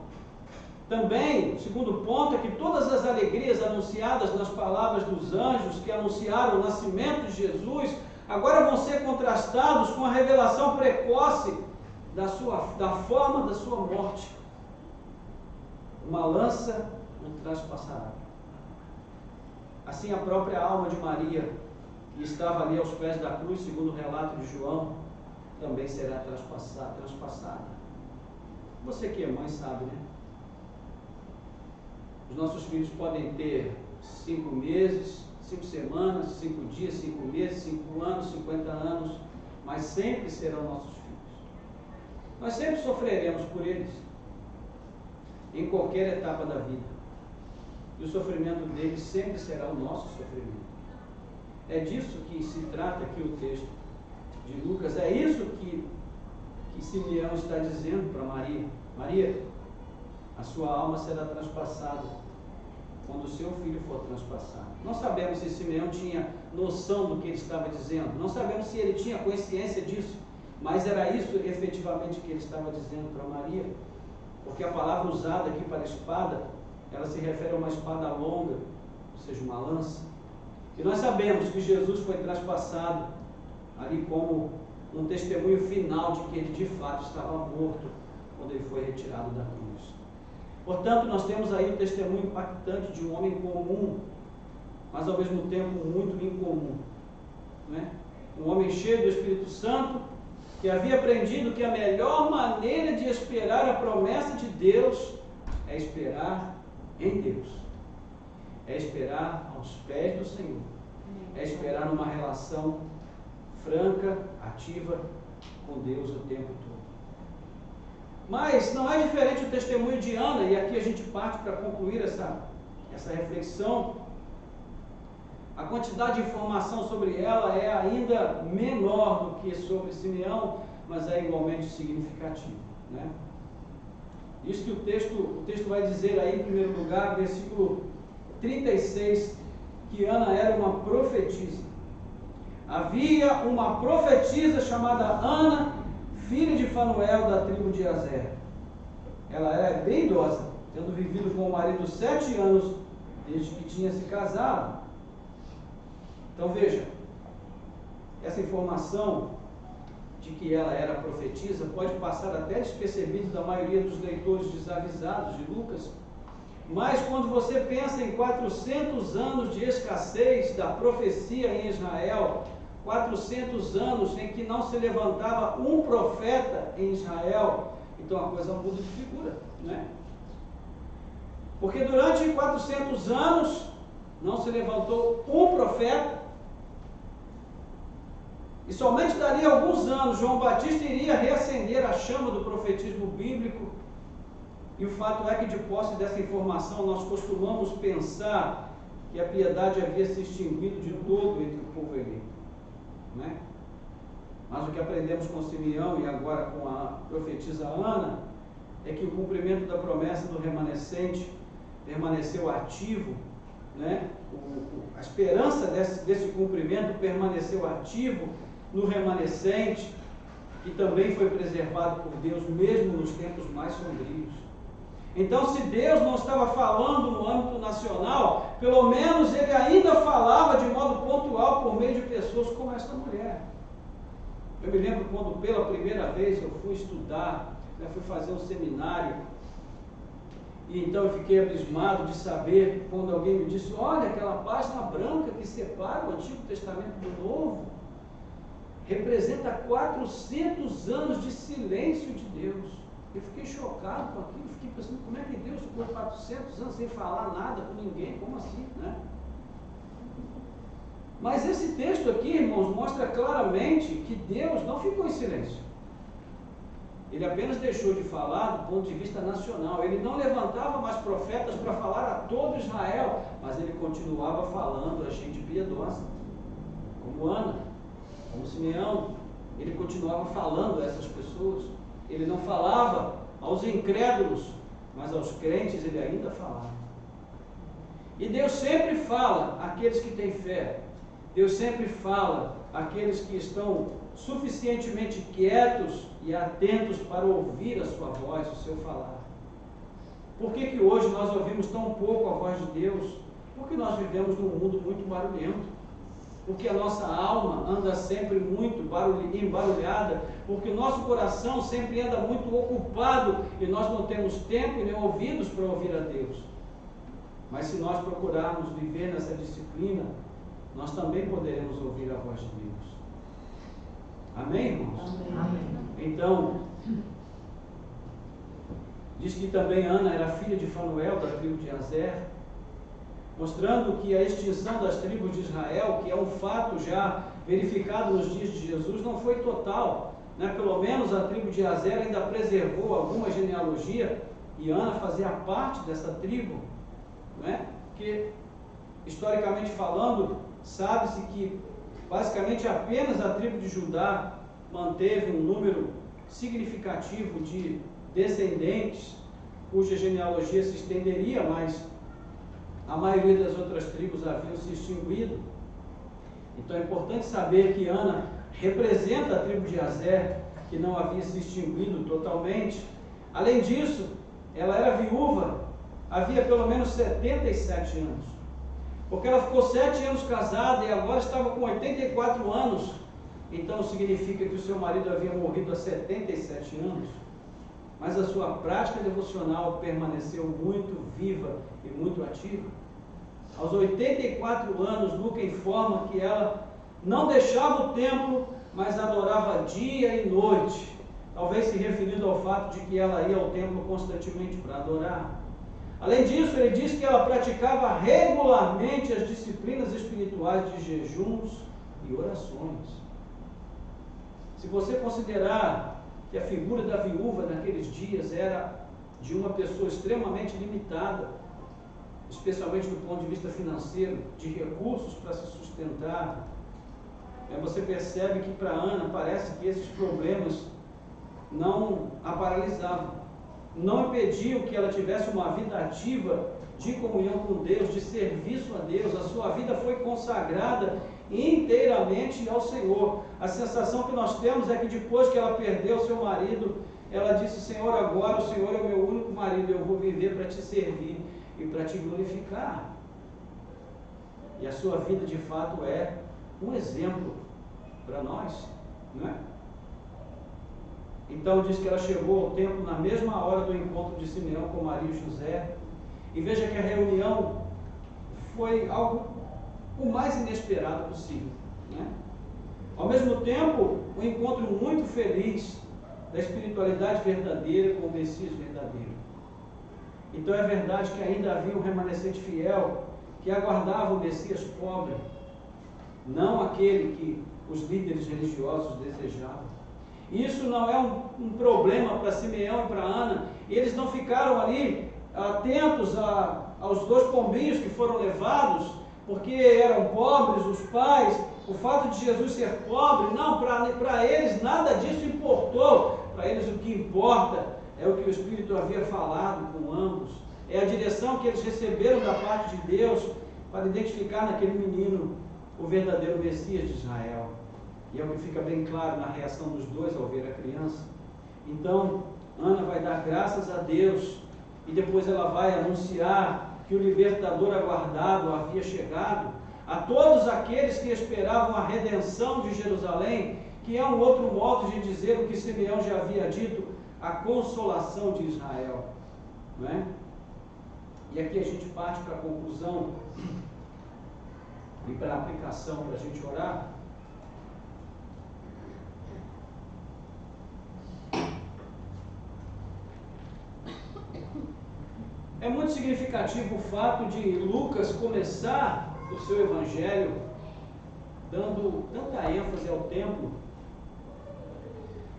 também, o segundo ponto é que todas as alegrias alegrias anunciadas nas palavras dos anjos que anunciaram o nascimento de Jesus, agora vão ser contrastados com a revelação precoce da forma da sua morte. Uma lança o transpassará. Assim a própria alma de Maria, que estava ali aos pés da cruz, segundo o relato de João, também será transpassada. Você que é mãe sabe, né? Os nossos filhos podem ter 5 meses, 5 semanas, 5 dias, 5 meses, 5 anos, 50 anos, mas sempre serão nossos filhos. Nós sempre sofreremos por eles, em qualquer etapa da vida. E o sofrimento deles sempre será o nosso sofrimento. É disso que se trata aqui o texto de Lucas. É isso que Simeão está dizendo para Maria. Maria, a sua alma será transpassada quando o seu filho for transpassado. Não sabemos se Simeão tinha noção do que ele estava dizendo. Não sabemos se ele tinha consciência disso. Mas era isso efetivamente que ele estava dizendo para Maria. Porque a palavra usada aqui para espada, ela se refere a uma espada longa, ou seja, uma lança. E nós sabemos que Jesus foi transpassado ali como um testemunho final de que ele de fato estava morto quando ele foi retirado da cruz. Portanto, nós temos aí o testemunho impactante de um homem comum, mas ao mesmo tempo muito incomum, né? Um homem cheio do Espírito Santo, que havia aprendido que a melhor maneira de esperar a promessa de Deus é esperar em Deus, é esperar aos pés do Senhor, é esperar numa relação franca, ativa com Deus o tempo todo. Mas não é diferente o testemunho de Ana, e aqui a gente parte para concluir essa reflexão. A quantidade de informação sobre ela é ainda menor do que sobre Simeão, mas é igualmente significativo, né? Isso que o texto vai dizer aí, em primeiro lugar, versículo 36, que Ana era uma profetisa. Havia uma profetisa chamada Ana, filha de Fanuel, da tribo de Azer. Ela era bem idosa, tendo vivido com o marido 7 anos, desde que tinha se casado. Então veja, essa informação de que ela era profetisa pode passar até despercebido da maioria dos leitores desavisados de Lucas, mas quando você pensa em 400 anos de escassez da profecia em Israel, 400 anos em que não se levantava um profeta em Israel, então a coisa muda de figura, né? Porque durante 400 anos não se levantou um profeta, e somente dali a alguns anos João Batista iria reacender a chama do profetismo bíblico. E o fato é que, de posse dessa informação, nós costumamos pensar que a piedade havia se extinguido de todo entre o povo eleito, né? Mas o que aprendemos com Simeão e agora com a profetisa Ana é que o cumprimento da promessa do remanescente permaneceu ativo, né? A esperança desse cumprimento permaneceu ativo no remanescente, que também foi preservado por Deus mesmo nos tempos mais sombrios. Então, se Deus não estava falando no âmbito nacional, pelo menos Ele ainda falava de modo pontual por meio de pessoas como esta mulher. Eu me lembro quando pela primeira vez eu fui estudar, fui fazer um seminário, e então eu fiquei abismado de saber quando alguém me disse: olha, aquela página branca que separa o Antigo Testamento do Novo representa 400 anos de silêncio de Deus. Eu fiquei chocado com aquilo, fiquei pensando, como é que Deus ficou 400 anos sem falar nada com ninguém? Como assim, né? Mas esse texto aqui, irmãos, mostra claramente que Deus não ficou em silêncio. Ele apenas deixou de falar do ponto de vista nacional. Ele não levantava mais profetas para falar a todo Israel, mas ele continuava falando a gente piedosa, como Ana, como Simeão. Ele continuava falando a essas pessoas. Ele não falava aos incrédulos, mas aos crentes ele ainda falava. E Deus sempre fala àqueles que têm fé. Deus sempre fala àqueles que estão suficientemente quietos e atentos para ouvir a sua voz, o seu falar. Por que hoje nós ouvimos tão pouco a voz de Deus? Porque nós vivemos num mundo muito barulhento. Porque a nossa alma anda sempre muito embarulhada, porque o nosso coração sempre anda muito ocupado e nós não temos tempo e nem ouvidos para ouvir a Deus. Mas se nós procurarmos viver nessa disciplina, nós também poderemos ouvir a voz de Deus. Amém, irmãos?
Amém.
Então, diz que também Ana era filha de Fanuel, da tribo de Azer, mostrando que a extinção das tribos de Israel, que é um fato já verificado nos dias de Jesus, não foi total, né? Pelo menos a tribo de Azer ainda preservou alguma genealogia, e Ana fazia parte dessa tribo, né? Que, historicamente falando, sabe-se que basicamente apenas a tribo de Judá manteve um número significativo de descendentes, cuja genealogia se estenderia, mas a maioria das outras tribos haviam se extinguido. Então é importante saber que Ana representa a tribo de Azer, que não havia se extinguido totalmente. Além disso, ela era viúva, havia pelo menos 77 anos. Porque ela ficou 7 anos casada e agora estava com 84 anos. Então significa que o seu marido havia morrido há 77 anos. Mas a sua prática devocional permaneceu muito viva e muito ativa. Aos 84 anos, Lucas informa que ela não deixava o templo, mas adorava dia e noite, talvez se referindo ao fato de que ela ia ao templo constantemente para adorar. Além disso, ele diz que ela praticava regularmente as disciplinas espirituais de jejuns e orações. Se você considerar que a figura da viúva naqueles dias era de uma pessoa extremamente limitada, especialmente do ponto de vista financeiro, de recursos para se sustentar, você percebe que para Ana parece que esses problemas não a paralisavam, não impediam que ela tivesse uma vida ativa de comunhão com Deus, de serviço a Deus. A sua vida foi consagrada inteiramente ao Senhor. A sensação que nós temos é que depois que ela perdeu seu marido, ela disse: Senhor, agora o Senhor é o meu único marido, eu vou viver para te servir e para te glorificar. E a sua vida de fato é um exemplo para nós, não é? Então diz que ela chegou ao templo na mesma hora do encontro de Simeão com Maria e José. E veja que a reunião foi algo o mais inesperado possível, né? Ao mesmo tempo, um encontro muito feliz da espiritualidade verdadeira com o Messias verdadeiro. Então é verdade que ainda havia um remanescente fiel que aguardava o Messias pobre, não aquele que os líderes religiosos desejavam. Isso não é um problema para Simeão e para Ana. Eles não ficaram ali atentos aos 2 pombinhos que foram levados, porque eram pobres os pais, o fato de Jesus ser pobre. Não, para eles nada disso importou. Para eles o que importa é o que o Espírito havia falado com ambos, é a direção que eles receberam da parte de Deus para identificar naquele menino o verdadeiro Messias de Israel. E é o que fica bem claro na reação dos dois ao ver a criança. Então, Ana vai dar graças a Deus e depois ela vai anunciar que o libertador aguardado havia chegado a todos aqueles que esperavam a redenção de Jerusalém, que é um outro modo de dizer o que Simeão já havia dito, a consolação de Israel, não é? E aqui a gente parte para a conclusão e para a aplicação para a gente orar. É muito significativo o fato de Lucas começar o seu evangelho dando tanta ênfase ao templo.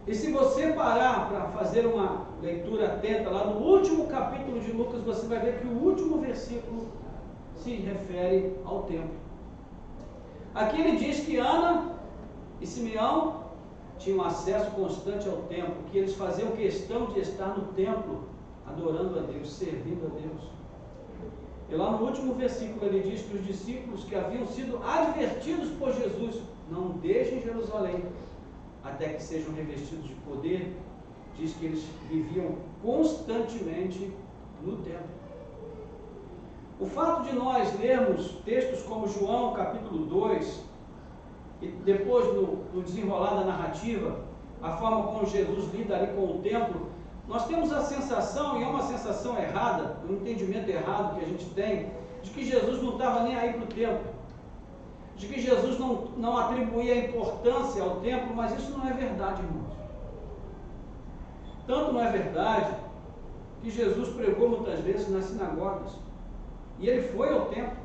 E se você parar para fazer uma leitura atenta, lá no último capítulo de Lucas, você vai ver que o último versículo se refere ao templo. Aqui ele diz que Ana e Simeão tinham acesso constante ao templo, que eles faziam questão de estar no templo, adorando a Deus, servindo a Deus. E lá no último versículo ele diz que os discípulos que haviam sido advertidos por Jesus: não deixem Jerusalém até que sejam revestidos de poder, diz que eles viviam constantemente no templo. O fato de nós lermos textos como João capítulo 2, e depois no desenrolar da narrativa, a forma como Jesus lida ali com o templo, nós temos a sensação, e é uma sensação errada, um entendimento errado que a gente tem, de que Jesus não estava nem aí para o templo, de que Jesus não atribuía importância ao templo, mas isso não é verdade, irmãos. Tanto não é verdade que Jesus pregou muitas vezes nas sinagogas, e ele foi ao templo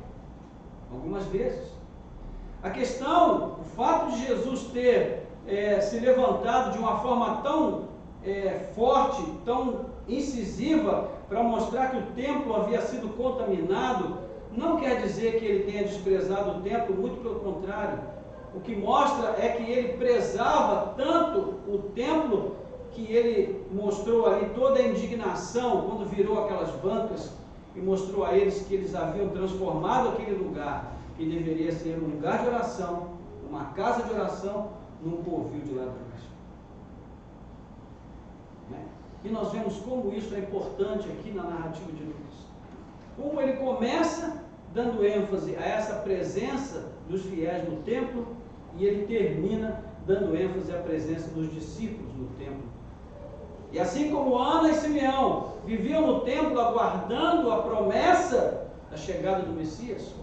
algumas vezes. A questão, o fato de Jesus ter se levantado de uma forma tão forte, tão incisiva, para mostrar que o templo havia sido contaminado, não quer dizer que ele tenha desprezado o templo, muito pelo contrário. O que mostra é que ele prezava tanto o templo, que ele mostrou ali toda a indignação quando virou aquelas bancas e mostrou a eles que eles haviam transformado aquele lugar, que deveria ser um lugar de oração, uma casa de oração, num covil de ladrões. E nós vemos como isso é importante aqui na narrativa de Lucas. Como ele começa dando ênfase a essa presença dos fiéis no templo, e ele termina dando ênfase à presença dos discípulos no templo. E assim como Ana e Simeão viviam no templo aguardando a promessa da chegada do Messias,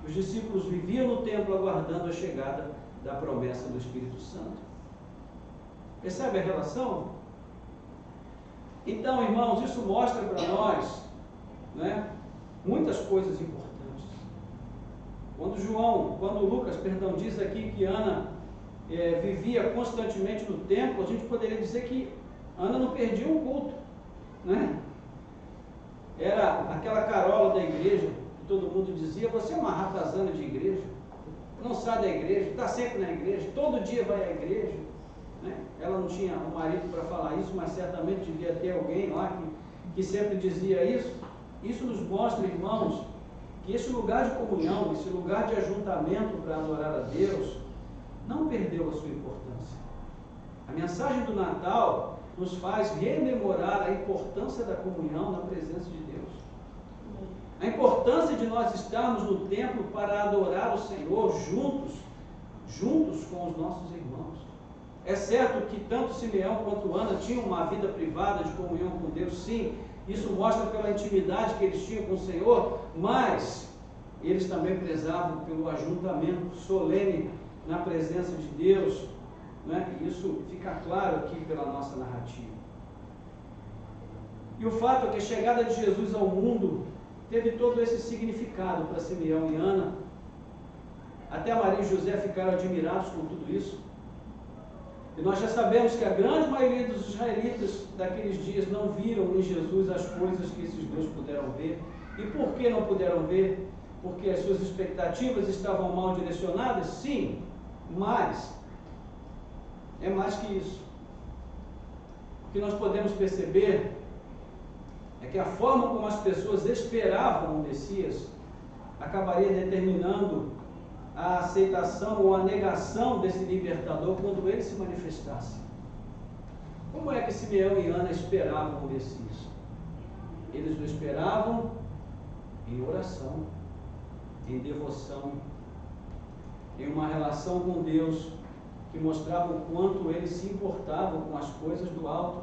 os discípulos viviam no templo aguardando a chegada da promessa do Espírito Santo. Percebe a relação? Então, irmãos, isso mostra para nós, muitas coisas importantes. Quando Lucas diz aqui que Ana vivia constantemente no templo, a gente poderia dizer que Ana não perdia um culto, Era aquela carola da igreja, que todo mundo dizia: você é uma ratazana de igreja, não sai da igreja, está sempre na igreja, todo dia vai à igreja. Ela não tinha um marido para falar isso, mas certamente devia ter alguém lá que sempre dizia isso. Isso nos mostra, irmãos, que esse lugar de comunhão, esse lugar de ajuntamento para adorar a Deus, não perdeu a sua importância. A mensagem do Natal nos faz rememorar a importância da comunhão na presença de Deus. A importância de nós estarmos no templo para adorar o Senhor juntos com os nossos irmãos. É certo que tanto Simeão quanto Ana tinham uma vida privada de comunhão com Deus, sim, isso mostra pela intimidade que eles tinham com o Senhor, mas eles também prezavam pelo ajuntamento solene na presença de Deus, e isso fica claro aqui pela nossa narrativa. E o fato é que a chegada de Jesus ao mundo teve todo esse significado para Simeão e Ana. Até Maria e José ficaram admirados com tudo isso. E nós já sabemos que a grande maioria dos israelitas daqueles dias não viram em Jesus as coisas que esses dois puderam ver. E por que não puderam ver? Porque as suas expectativas estavam mal direcionadas? Sim, mas é mais que isso. O que nós podemos perceber é que a forma como as pessoas esperavam o Messias acabaria determinando a aceitação ou a negação desse libertador quando ele se manifestasse. Como é que Simeão e Ana esperavam o Messias? Eles o esperavam em oração, em devoção, em uma relação com Deus que mostrava o quanto eles se importavam com as coisas do alto,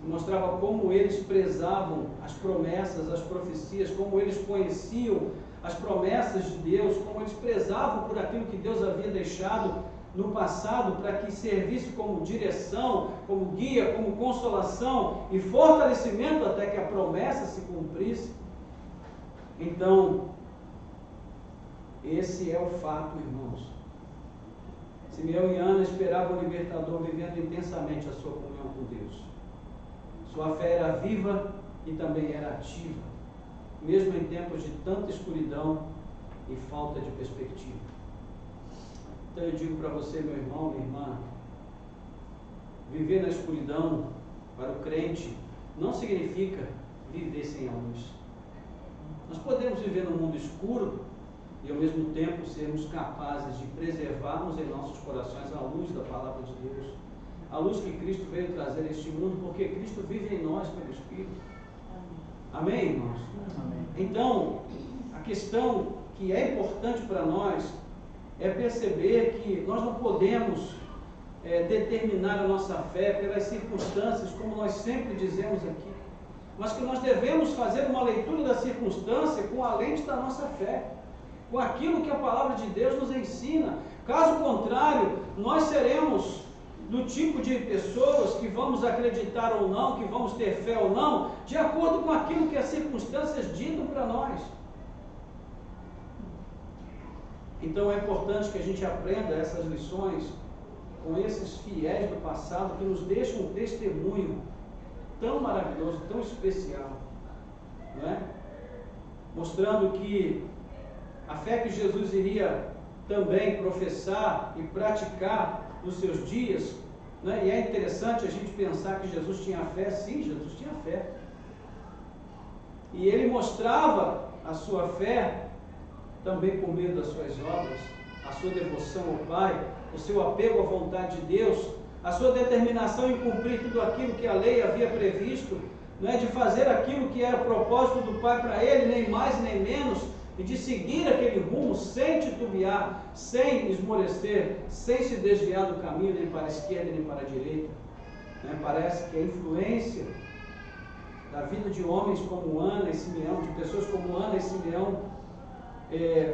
que mostrava como eles prezavam as promessas, as profecias, como eles conheciam as promessas de Deus, como eles prezavam por aquilo que Deus havia deixado no passado para que servisse como direção, como guia, como consolação e fortalecimento até que a promessa se cumprisse. Então, esse é o fato, irmãos. Simeão e Ana esperavam o libertador vivendo intensamente a sua comunhão com Deus. Sua fé era viva e também era ativa, mesmo em tempos de tanta escuridão e falta de perspectiva. Então eu digo para você, meu irmão, minha irmã, viver na escuridão para o crente não significa viver sem a luz. Nós podemos viver num mundo escuro e ao mesmo tempo sermos capazes de preservarmos em nossos corações a luz da palavra de Deus, a luz que Cristo veio trazer a este mundo, porque Cristo vive em nós pelo Espírito. Amém, irmãos?
Amém.
Então, a questão que é importante para nós é perceber que nós não podemos determinar a nossa fé pelas circunstâncias, como nós sempre dizemos aqui, mas que nós devemos fazer uma leitura da circunstância com a lente da nossa fé, com aquilo que a palavra de Deus nos ensina. Caso contrário, nós seremos do tipo de pessoas que vamos acreditar ou não, que vamos ter fé ou não, de acordo com aquilo que as circunstâncias ditam para nós. Então é importante que a gente aprenda essas lições com esses fiéis do passado que nos deixam um testemunho tão maravilhoso, tão especial, não é? Mostrando que a fé que Jesus iria também professar e praticar nos seus dias, né? E é interessante a gente pensar que Jesus tinha fé. Sim, Jesus tinha fé, e ele mostrava a sua fé também por meio das suas obras, a sua devoção ao Pai, o seu apego à vontade de Deus, a sua determinação em cumprir tudo aquilo que a lei havia previsto, não é, de fazer aquilo que era o propósito do Pai para ele, nem mais nem menos, e de seguir aquele rumo sem titubear, sem esmorecer, sem se desviar do caminho, nem para a esquerda nem para a direita. Parece que a influência da vida de homens como Ana e Simeão, de pessoas como Ana e Simeão,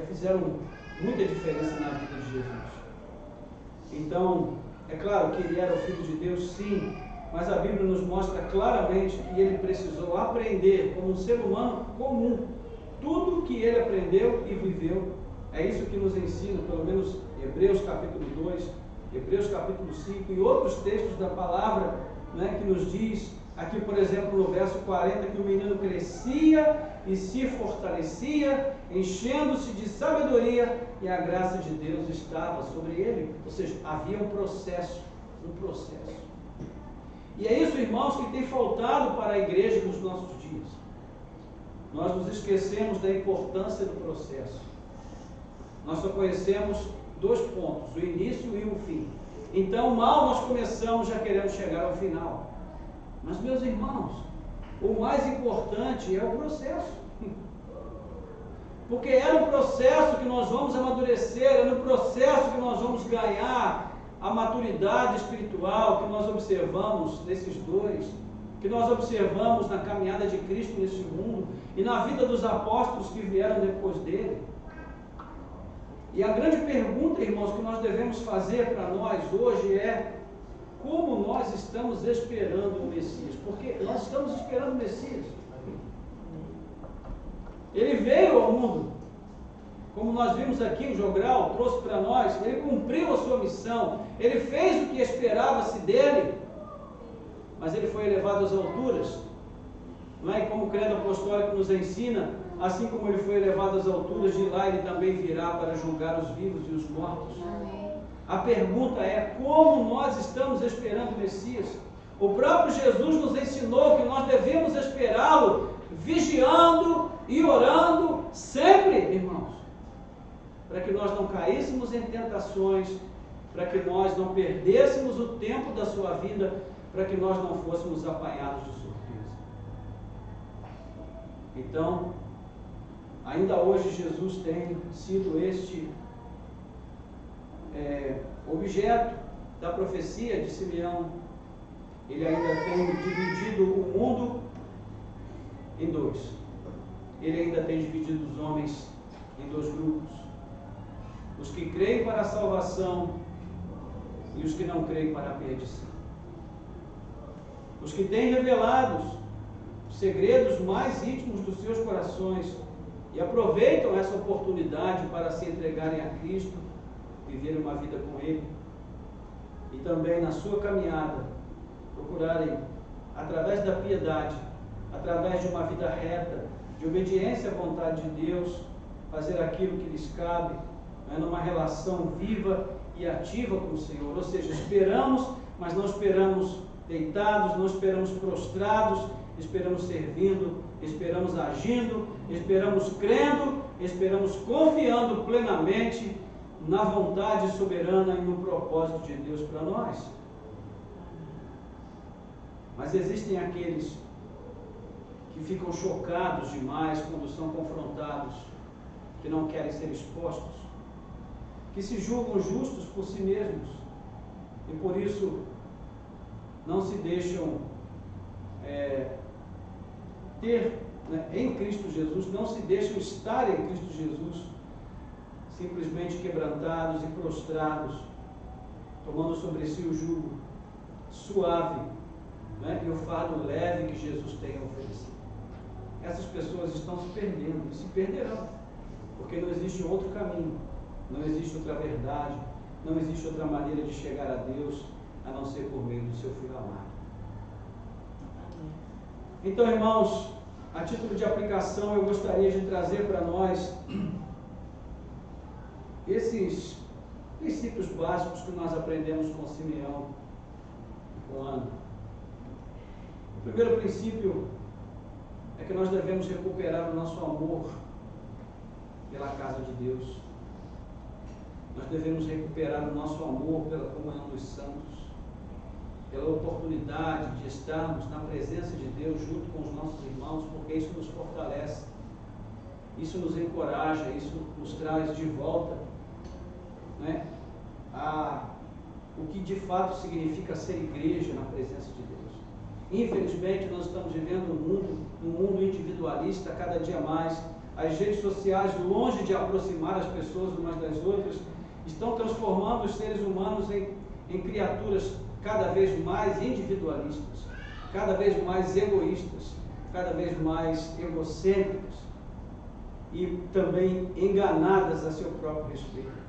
fizeram muita diferença na vida de Jesus. Então, é claro que ele era o Filho de Deus, sim, mas a Bíblia nos mostra claramente que ele precisou aprender como um ser humano comum tudo que ele aprendeu e viveu. É isso que nos ensina, pelo menos Hebreus capítulo 2, Hebreus capítulo 5 e outros textos da palavra, né, que nos diz, aqui por exemplo no verso 40, que o menino crescia e se fortalecia, enchendo-se de sabedoria, e a graça de Deus estava sobre ele. Ou seja, havia um processo. E é isso, irmãos, que tem faltado para a igreja nos nossos dias. Nós nos esquecemos da importância do processo. Nós só conhecemos 2 pontos, o início e o fim. Então, mal nós começamos, já queremos chegar ao final. Mas, meus irmãos, o mais importante é o processo. Porque é no processo que nós vamos amadurecer, é no processo que nós vamos ganhar a maturidade espiritual que nós observamos nesses 2, que nós observamos na caminhada de Cristo nesse mundo e na vida dos apóstolos que vieram depois dele. E a grande pergunta, irmãos, que nós devemos fazer para nós hoje é: como nós estamos esperando o Messias? Porque nós estamos esperando o Messias. Ele veio ao mundo, como nós vimos aqui, o Jogral trouxe para nós, ele cumpriu a sua missão, ele fez o que esperava-se dele, mas ele foi elevado às alturas, não é? E como o credo apostólico nos ensina, assim como ele foi elevado às alturas, de lá ele também virá para julgar os vivos e os mortos. A pergunta é: como nós estamos esperando o Messias? O próprio Jesus nos ensinou que nós devemos esperá-lo, vigiando e orando sempre, irmãos, para que nós não caíssemos em tentações, para que nós não perdêssemos o tempo da sua vida, para que nós não fôssemos apanhados de surpresa. Então, ainda hoje Jesus tem sido este objeto da profecia de Simeão. Ele ainda tem dividido o mundo em 2. Ele ainda tem dividido os homens em 2 grupos: os que creem para a salvação e os que não creem para a perdição. Os que têm revelado os segredos mais íntimos dos seus corações e aproveitam essa oportunidade para se entregarem a Cristo, viverem uma vida com Ele, e também na sua caminhada procurarem, através da piedade, através de uma vida reta, de obediência à vontade de Deus, fazer aquilo que lhes cabe, numa relação viva e ativa com o Senhor. Ou seja, esperamos, mas não esperamos deitados, não esperamos prostrados, esperamos servindo, esperamos agindo, esperamos crendo, esperamos confiando plenamente na vontade soberana e no propósito de Deus para nós. Mas existem aqueles que ficam chocados demais quando são confrontados, que não querem ser expostos, que se julgam justos por si mesmos e por isso não se deixam ter, né, em Cristo Jesus, não se deixam estar em Cristo Jesus, simplesmente quebrantados e prostrados, tomando sobre si o jugo suave, né, e o fardo leve que Jesus tem a oferecer. Essas pessoas estão se perdendo e se perderão, porque não existe outro caminho, não existe outra verdade, não existe outra maneira de chegar a Deus a não ser por meio do seu Filho amado. Então, irmãos, a título de aplicação, eu gostaria de trazer para nós esses princípios básicos que nós aprendemos com Simeão e com Ana. O primeiro princípio é que nós devemos recuperar o nosso amor pela casa de Deus. Nós devemos recuperar o nosso amor pela comunhão dos santos, pela oportunidade de estarmos na presença de Deus junto com os nossos irmãos, porque isso nos fortalece, isso nos encoraja, isso nos traz de volta, né, o que de fato significa ser igreja na presença de Deus. Infelizmente, nós estamos vivendo um mundo individualista cada dia mais. As redes sociais, longe de aproximar as pessoas umas das outras, estão transformando os seres humanos em criaturas cada vez mais individualistas, cada vez mais egoístas, cada vez mais egocêntricas e também enganadas a seu próprio respeito.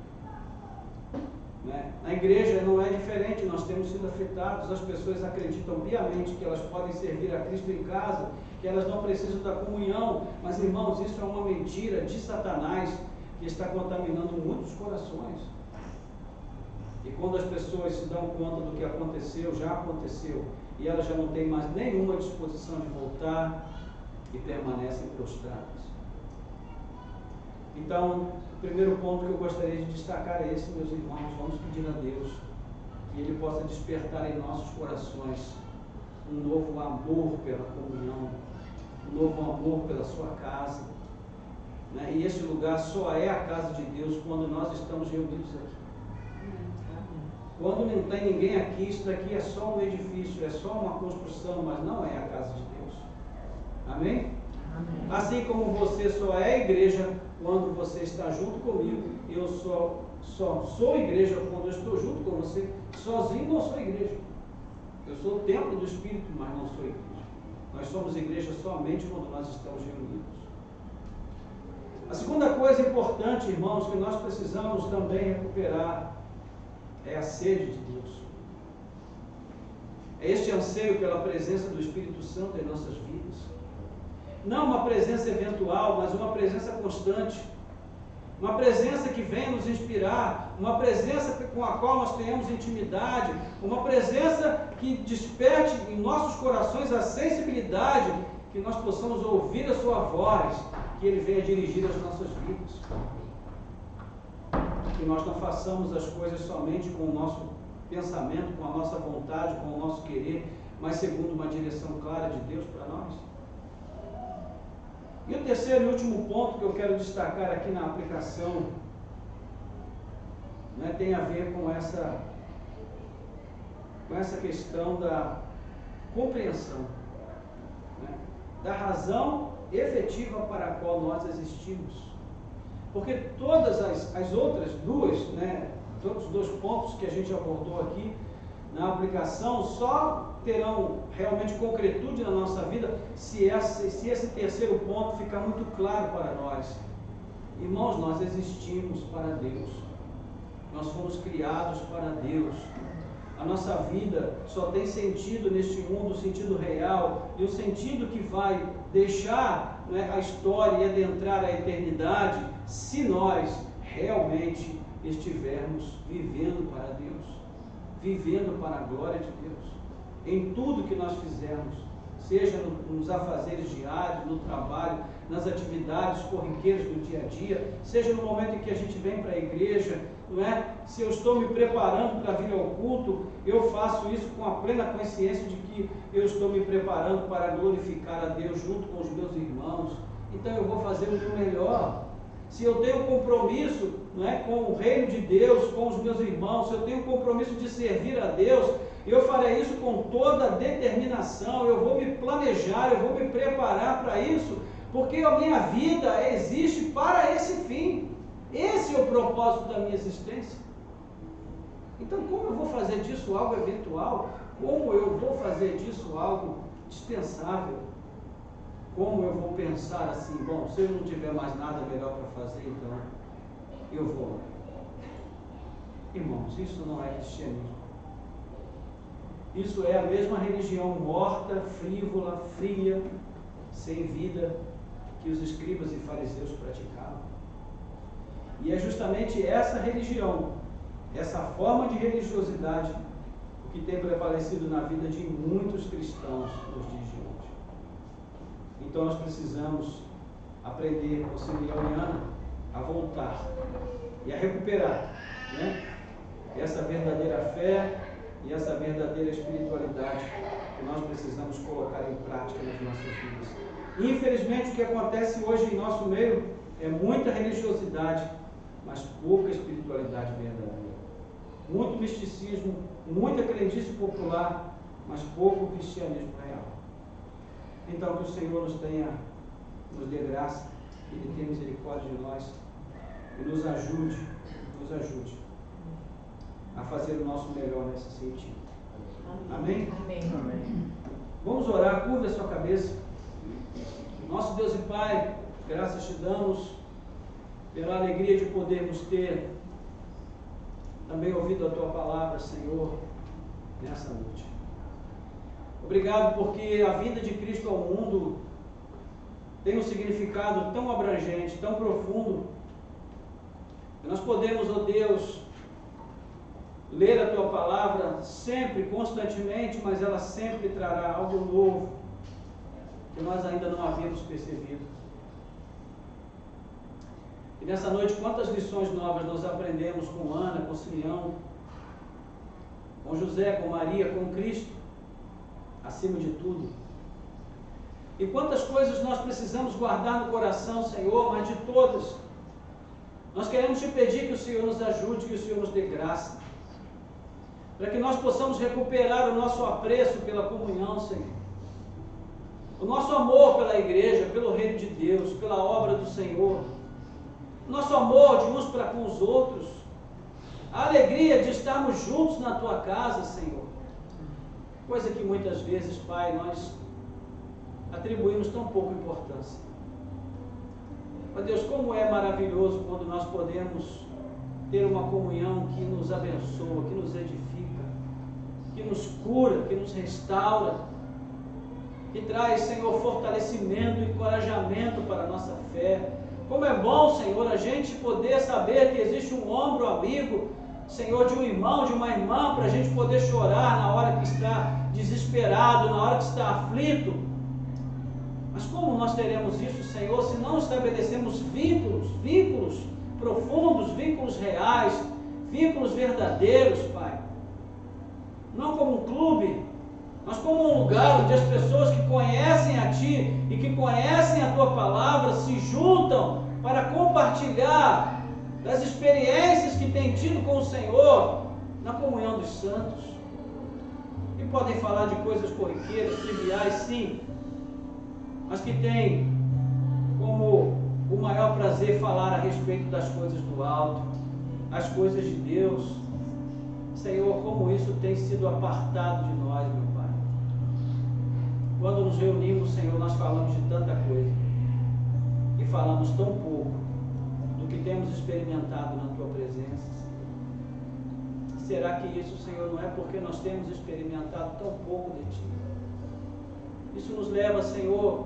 Na igreja não é diferente, nós temos sido afetados, as pessoas acreditam piamente que elas podem servir a Cristo em casa, que elas não precisam da comunhão, mas irmãos, isso é uma mentira de Satanás que está contaminando muitos corações. E quando as pessoas se dão conta do que aconteceu, já aconteceu, e elas já não têm mais nenhuma disposição de voltar e permanecem prostradas. Então, o primeiro ponto que eu gostaria de destacar é esse, meus irmãos. Vamos pedir a Deus que Ele possa despertar em nossos corações um novo amor pela comunhão, um novo amor pela sua casa, né? E esse lugar só é a casa de Deus quando nós estamos reunidos aqui. Quando não tem ninguém aqui, isso daqui é só um edifício, é só uma construção, mas não é a casa de Deus. Amém? Amém. Assim como você só é igreja quando você está junto comigo, eu só sou igreja quando eu estou junto com você. Sozinho não sou igreja. Eu sou o templo do Espírito, mas não sou igreja. Nós somos igreja somente quando nós estamos reunidos. A segunda coisa importante, irmãos, que nós precisamos também recuperar é a sede de Deus. É este anseio pela presença do Espírito Santo em nossas vidas. Não uma presença eventual, mas uma presença constante. Uma presença que vem nos inspirar, uma presença com a qual nós tenhamos intimidade, uma presença que desperte em nossos corações a sensibilidade, que nós possamos ouvir a sua voz, que Ele venha dirigir as nossas vidas. Que nós não façamos as coisas somente com o nosso pensamento, com a nossa vontade, com o nosso querer, mas segundo uma direção clara de Deus para nós. E o terceiro e último ponto que eu quero destacar aqui na aplicação, né, tem a ver com essa questão da compreensão, né, da razão efetiva para a qual nós existimos. Porque todas as outras duas, né, todos os dois pontos que a gente abordou aqui na aplicação só terão realmente concretude na nossa vida se esse terceiro ponto ficar muito claro para nós. Irmãos, nós existimos para Deus. Nós fomos criados para Deus. A nossa vida só tem sentido neste mundo, o sentido real, e o sentido que vai deixar, né, a história e adentrar a eternidade, se nós realmente estivermos vivendo para Deus, vivendo para a glória de Deus, em tudo que nós fizermos, seja nos afazeres diários, no trabalho, nas atividades corriqueiras do dia a dia, seja no momento em que a gente vem para a igreja, não é? Se eu estou me preparando para vir ao culto, eu faço isso com a plena consciência de que eu estou me preparando para glorificar a Deus junto com os meus irmãos. Então eu vou fazer o meu melhor. Se eu tenho compromisso, não é, com o reino de Deus, com os meus irmãos, se eu tenho compromisso de servir a Deus, eu farei isso com toda a determinação, eu vou me planejar, eu vou me preparar para isso, porque a minha vida existe para esse fim. Esse é o propósito da minha existência. Então, como eu vou fazer disso algo eventual? Como eu vou fazer disso algo dispensável? Como eu vou pensar assim, bom, se eu não tiver mais nada melhor para fazer, então eu vou. Irmãos, isso não é cristianismo. Isso é a mesma religião morta, frívola, fria, sem vida, que os escribas e fariseus praticavam. E é justamente essa religião, essa forma de religiosidade, o que tem prevalecido na vida de muitos cristãos nos dias de hoje. Então nós precisamos aprender com Simeão e Ana a voltar e a recuperar, né, essa verdadeira fé e essa verdadeira espiritualidade que nós precisamos colocar em prática nas nossas vidas. Infelizmente, o que acontece hoje em nosso meio é muita religiosidade, mas pouca espiritualidade verdadeira. Muito misticismo, muita crendice popular, mas pouco cristianismo real. Então, que o Senhor nos dê graça, que Ele tenha misericórdia de nós e nos ajude a fazer o nosso melhor nesse sentido. Amém?
Amém.
Amém.
Vamos orar, curva a sua cabeça. Nosso Deus e Pai, graças te damos pela alegria de podermos ter também ouvido a Tua palavra, Senhor, nessa noite. Obrigado porque a vinda de Cristo ao mundo tem um significado tão abrangente, tão profundo, que nós podemos, ó Deus, ler a Tua palavra sempre, constantemente, mas ela sempre trará algo novo que nós ainda não havíamos percebido. E nessa noite, quantas lições novas nós aprendemos com Ana, com Simeão, com José, com Maria, com Cristo, acima de tudo. E quantas coisas nós precisamos guardar no coração, Senhor, mas de todas, nós queremos te pedir que o Senhor nos ajude, que o Senhor nos dê graça, para que nós possamos recuperar o nosso apreço pela comunhão, Senhor, o nosso amor pela igreja, pelo reino de Deus, pela obra do Senhor, o nosso amor de uns para com os outros, a alegria de estarmos juntos na Tua casa, Senhor, coisa que muitas vezes, Pai, nós atribuímos tão pouca importância. Ó Deus, como é maravilhoso quando nós podemos ter uma comunhão que nos abençoa, que nos edifica, que nos cura, que nos restaura, que traz, Senhor, fortalecimento e encorajamento para a nossa fé. Como é bom, Senhor, a gente poder saber que existe um ombro amigo, Senhor, de um irmão, de uma irmã, para a gente poder chorar na hora que está desesperado, na hora que está aflito. Mas como nós teremos isso, Senhor, se não estabelecemos vínculos profundos, vínculos reais, vínculos verdadeiros, Pai? Não como um clube, mas como um lugar onde as pessoas que conhecem a Ti e que conhecem a Tua palavra se juntam para compartilhar das experiências que têm tido com o Senhor na comunhão dos santos. E podem falar de coisas corriqueiras, triviais, sim, mas que têm como o maior prazer falar a respeito das coisas do alto, as coisas de Deus. Senhor, como isso tem sido apartado de nós, meu Pai. Quando nos reunimos, Senhor, nós falamos de tanta coisa e falamos tão pouco do que temos experimentado na Tua presença, Senhor. Será que isso, Senhor, não é porque nós temos experimentado tão pouco de Ti? Isso nos leva, Senhor,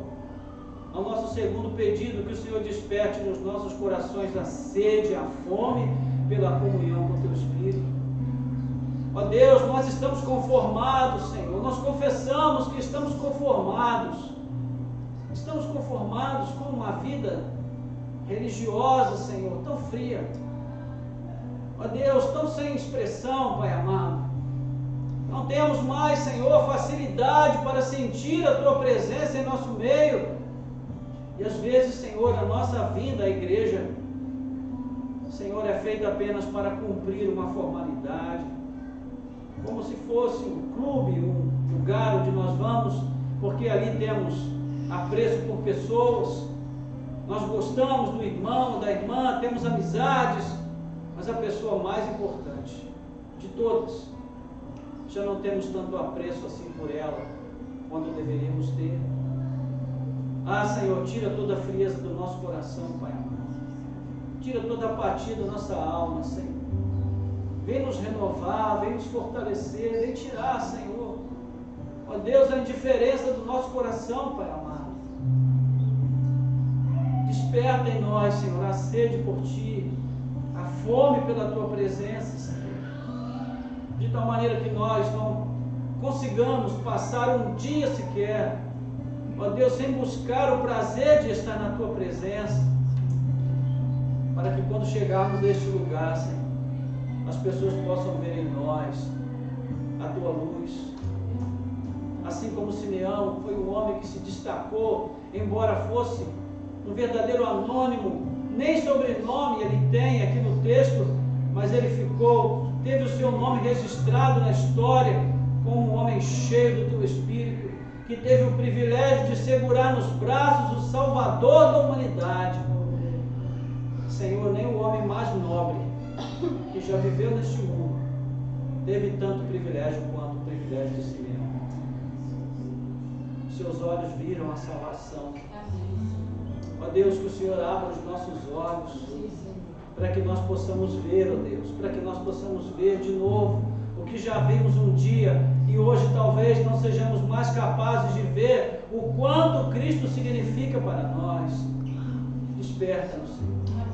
ao nosso segundo pedido, que o Senhor desperte nos nossos corações a sede, a fome pela comunhão com o Teu Espírito. Ó Deus, nós estamos conformados, Senhor, nós confessamos que estamos conformados, Estamos conformados com uma vida religiosa, Senhor, tão fria. Ó Deus, tão sem expressão, Pai amado. Não temos mais, Senhor, facilidade para sentir a Tua presença em nosso meio. E às vezes, Senhor, a nossa vinda à igreja, Senhor, é feita apenas para cumprir uma formalidade, como se fosse um clube, um lugar onde nós vamos, porque ali temos apreço por pessoas, nós gostamos do irmão, da irmã, temos amizades, mas a pessoa mais importante de todas, já não temos tanto apreço assim por ela, quanto deveríamos ter. Ah, Senhor, tira toda a frieza do nosso coração, Pai amado. Tira toda a apatia da nossa alma, Senhor. Vem nos renovar, vem nos fortalecer, vem tirar, Senhor, ó Deus, a indiferença do nosso coração, Pai amado. Desperta em nós, Senhor, a sede por Ti, a fome pela Tua presença, Senhor. De tal maneira que nós não consigamos passar um dia sequer, ó Deus, sem buscar o prazer de estar na Tua presença, para que quando chegarmos neste lugar, Senhor, as pessoas possam ver em nós a Tua luz. Assim como Simeão foi um homem que se destacou, embora fosse um verdadeiro anônimo, nem sobrenome ele tem aqui no texto, mas ele teve o seu nome registrado na história como um homem cheio do Teu Espírito, que teve o privilégio de segurar nos braços o Salvador da humanidade. Senhor, nem o homem mais nobre que já viveu neste mundo teve tanto privilégio quanto o privilégio de Simeão. Seus olhos viram a salvação. Ó Deus, que o Senhor abra os nossos olhos para que nós possamos ver, ó Deus, para que nós possamos ver de novo o que já vimos um dia e hoje talvez não sejamos mais capazes de ver o quanto Cristo significa para nós. Desperta-nos, Senhor.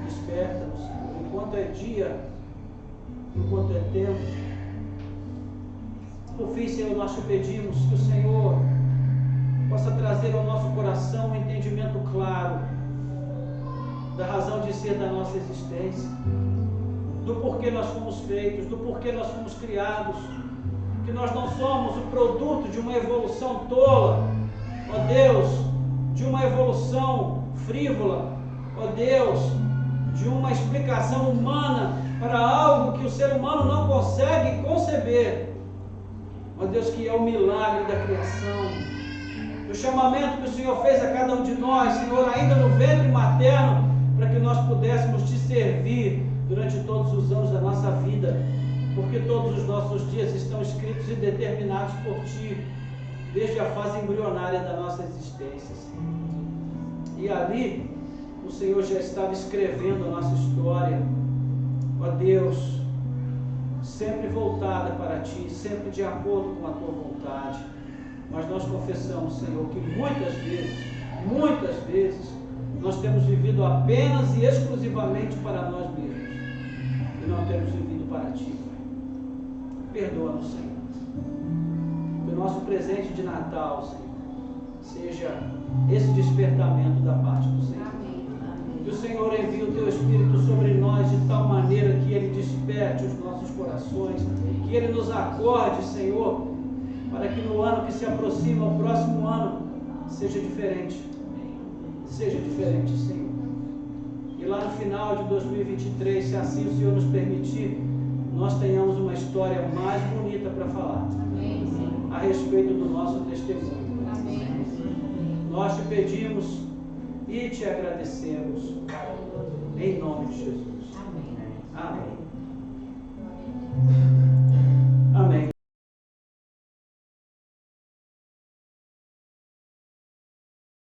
Desperta-nos, Senhor. Enquanto é dia, enquanto é tempo. Por fim, Senhor, nós te pedimos que o Senhor possa trazer ao nosso coração um entendimento claro da razão de ser da nossa existência, do porquê nós fomos feitos, do porquê nós fomos criados, que nós não somos o produto de uma evolução tola, ó Deus, de uma evolução frívola, ó Deus, de uma explicação humana para algo que o ser humano não consegue conceber, ó Deus, que é o milagre da criação, o chamamento que o Senhor fez a cada um de nós, Senhor, ainda no ventre materno, para que nós pudéssemos Te servir durante todos os anos da nossa vida, porque todos os nossos dias estão escritos e determinados por Ti, desde a fase embrionária da nossa existência, Senhor. E ali, o Senhor já estava escrevendo a nossa história, ó Deus, sempre voltada para Ti, sempre de acordo com a Tua vontade. Mas nós confessamos, Senhor, que muitas vezes, nós temos vivido apenas e exclusivamente para nós mesmos, e não temos vivido para Ti, Pai. Perdoa-nos, Senhor. Que o nosso presente de Natal, Senhor, seja esse despertamento da parte do Senhor. Que o Senhor envie o Teu Espírito sobre nós de tal maneira que Ele desperte os nossos corações, que Ele nos acorde, Senhor, para que no ano que se aproxima, o próximo ano, seja diferente. Seja diferente, Senhor. E lá no final de 2023, se assim o Senhor nos permitir, nós tenhamos uma história mais bonita para falar. Amém. A respeito do nosso testemunho. Amém. Nós Te pedimos e Te agradecemos. Em nome de Jesus. Amém. Amém.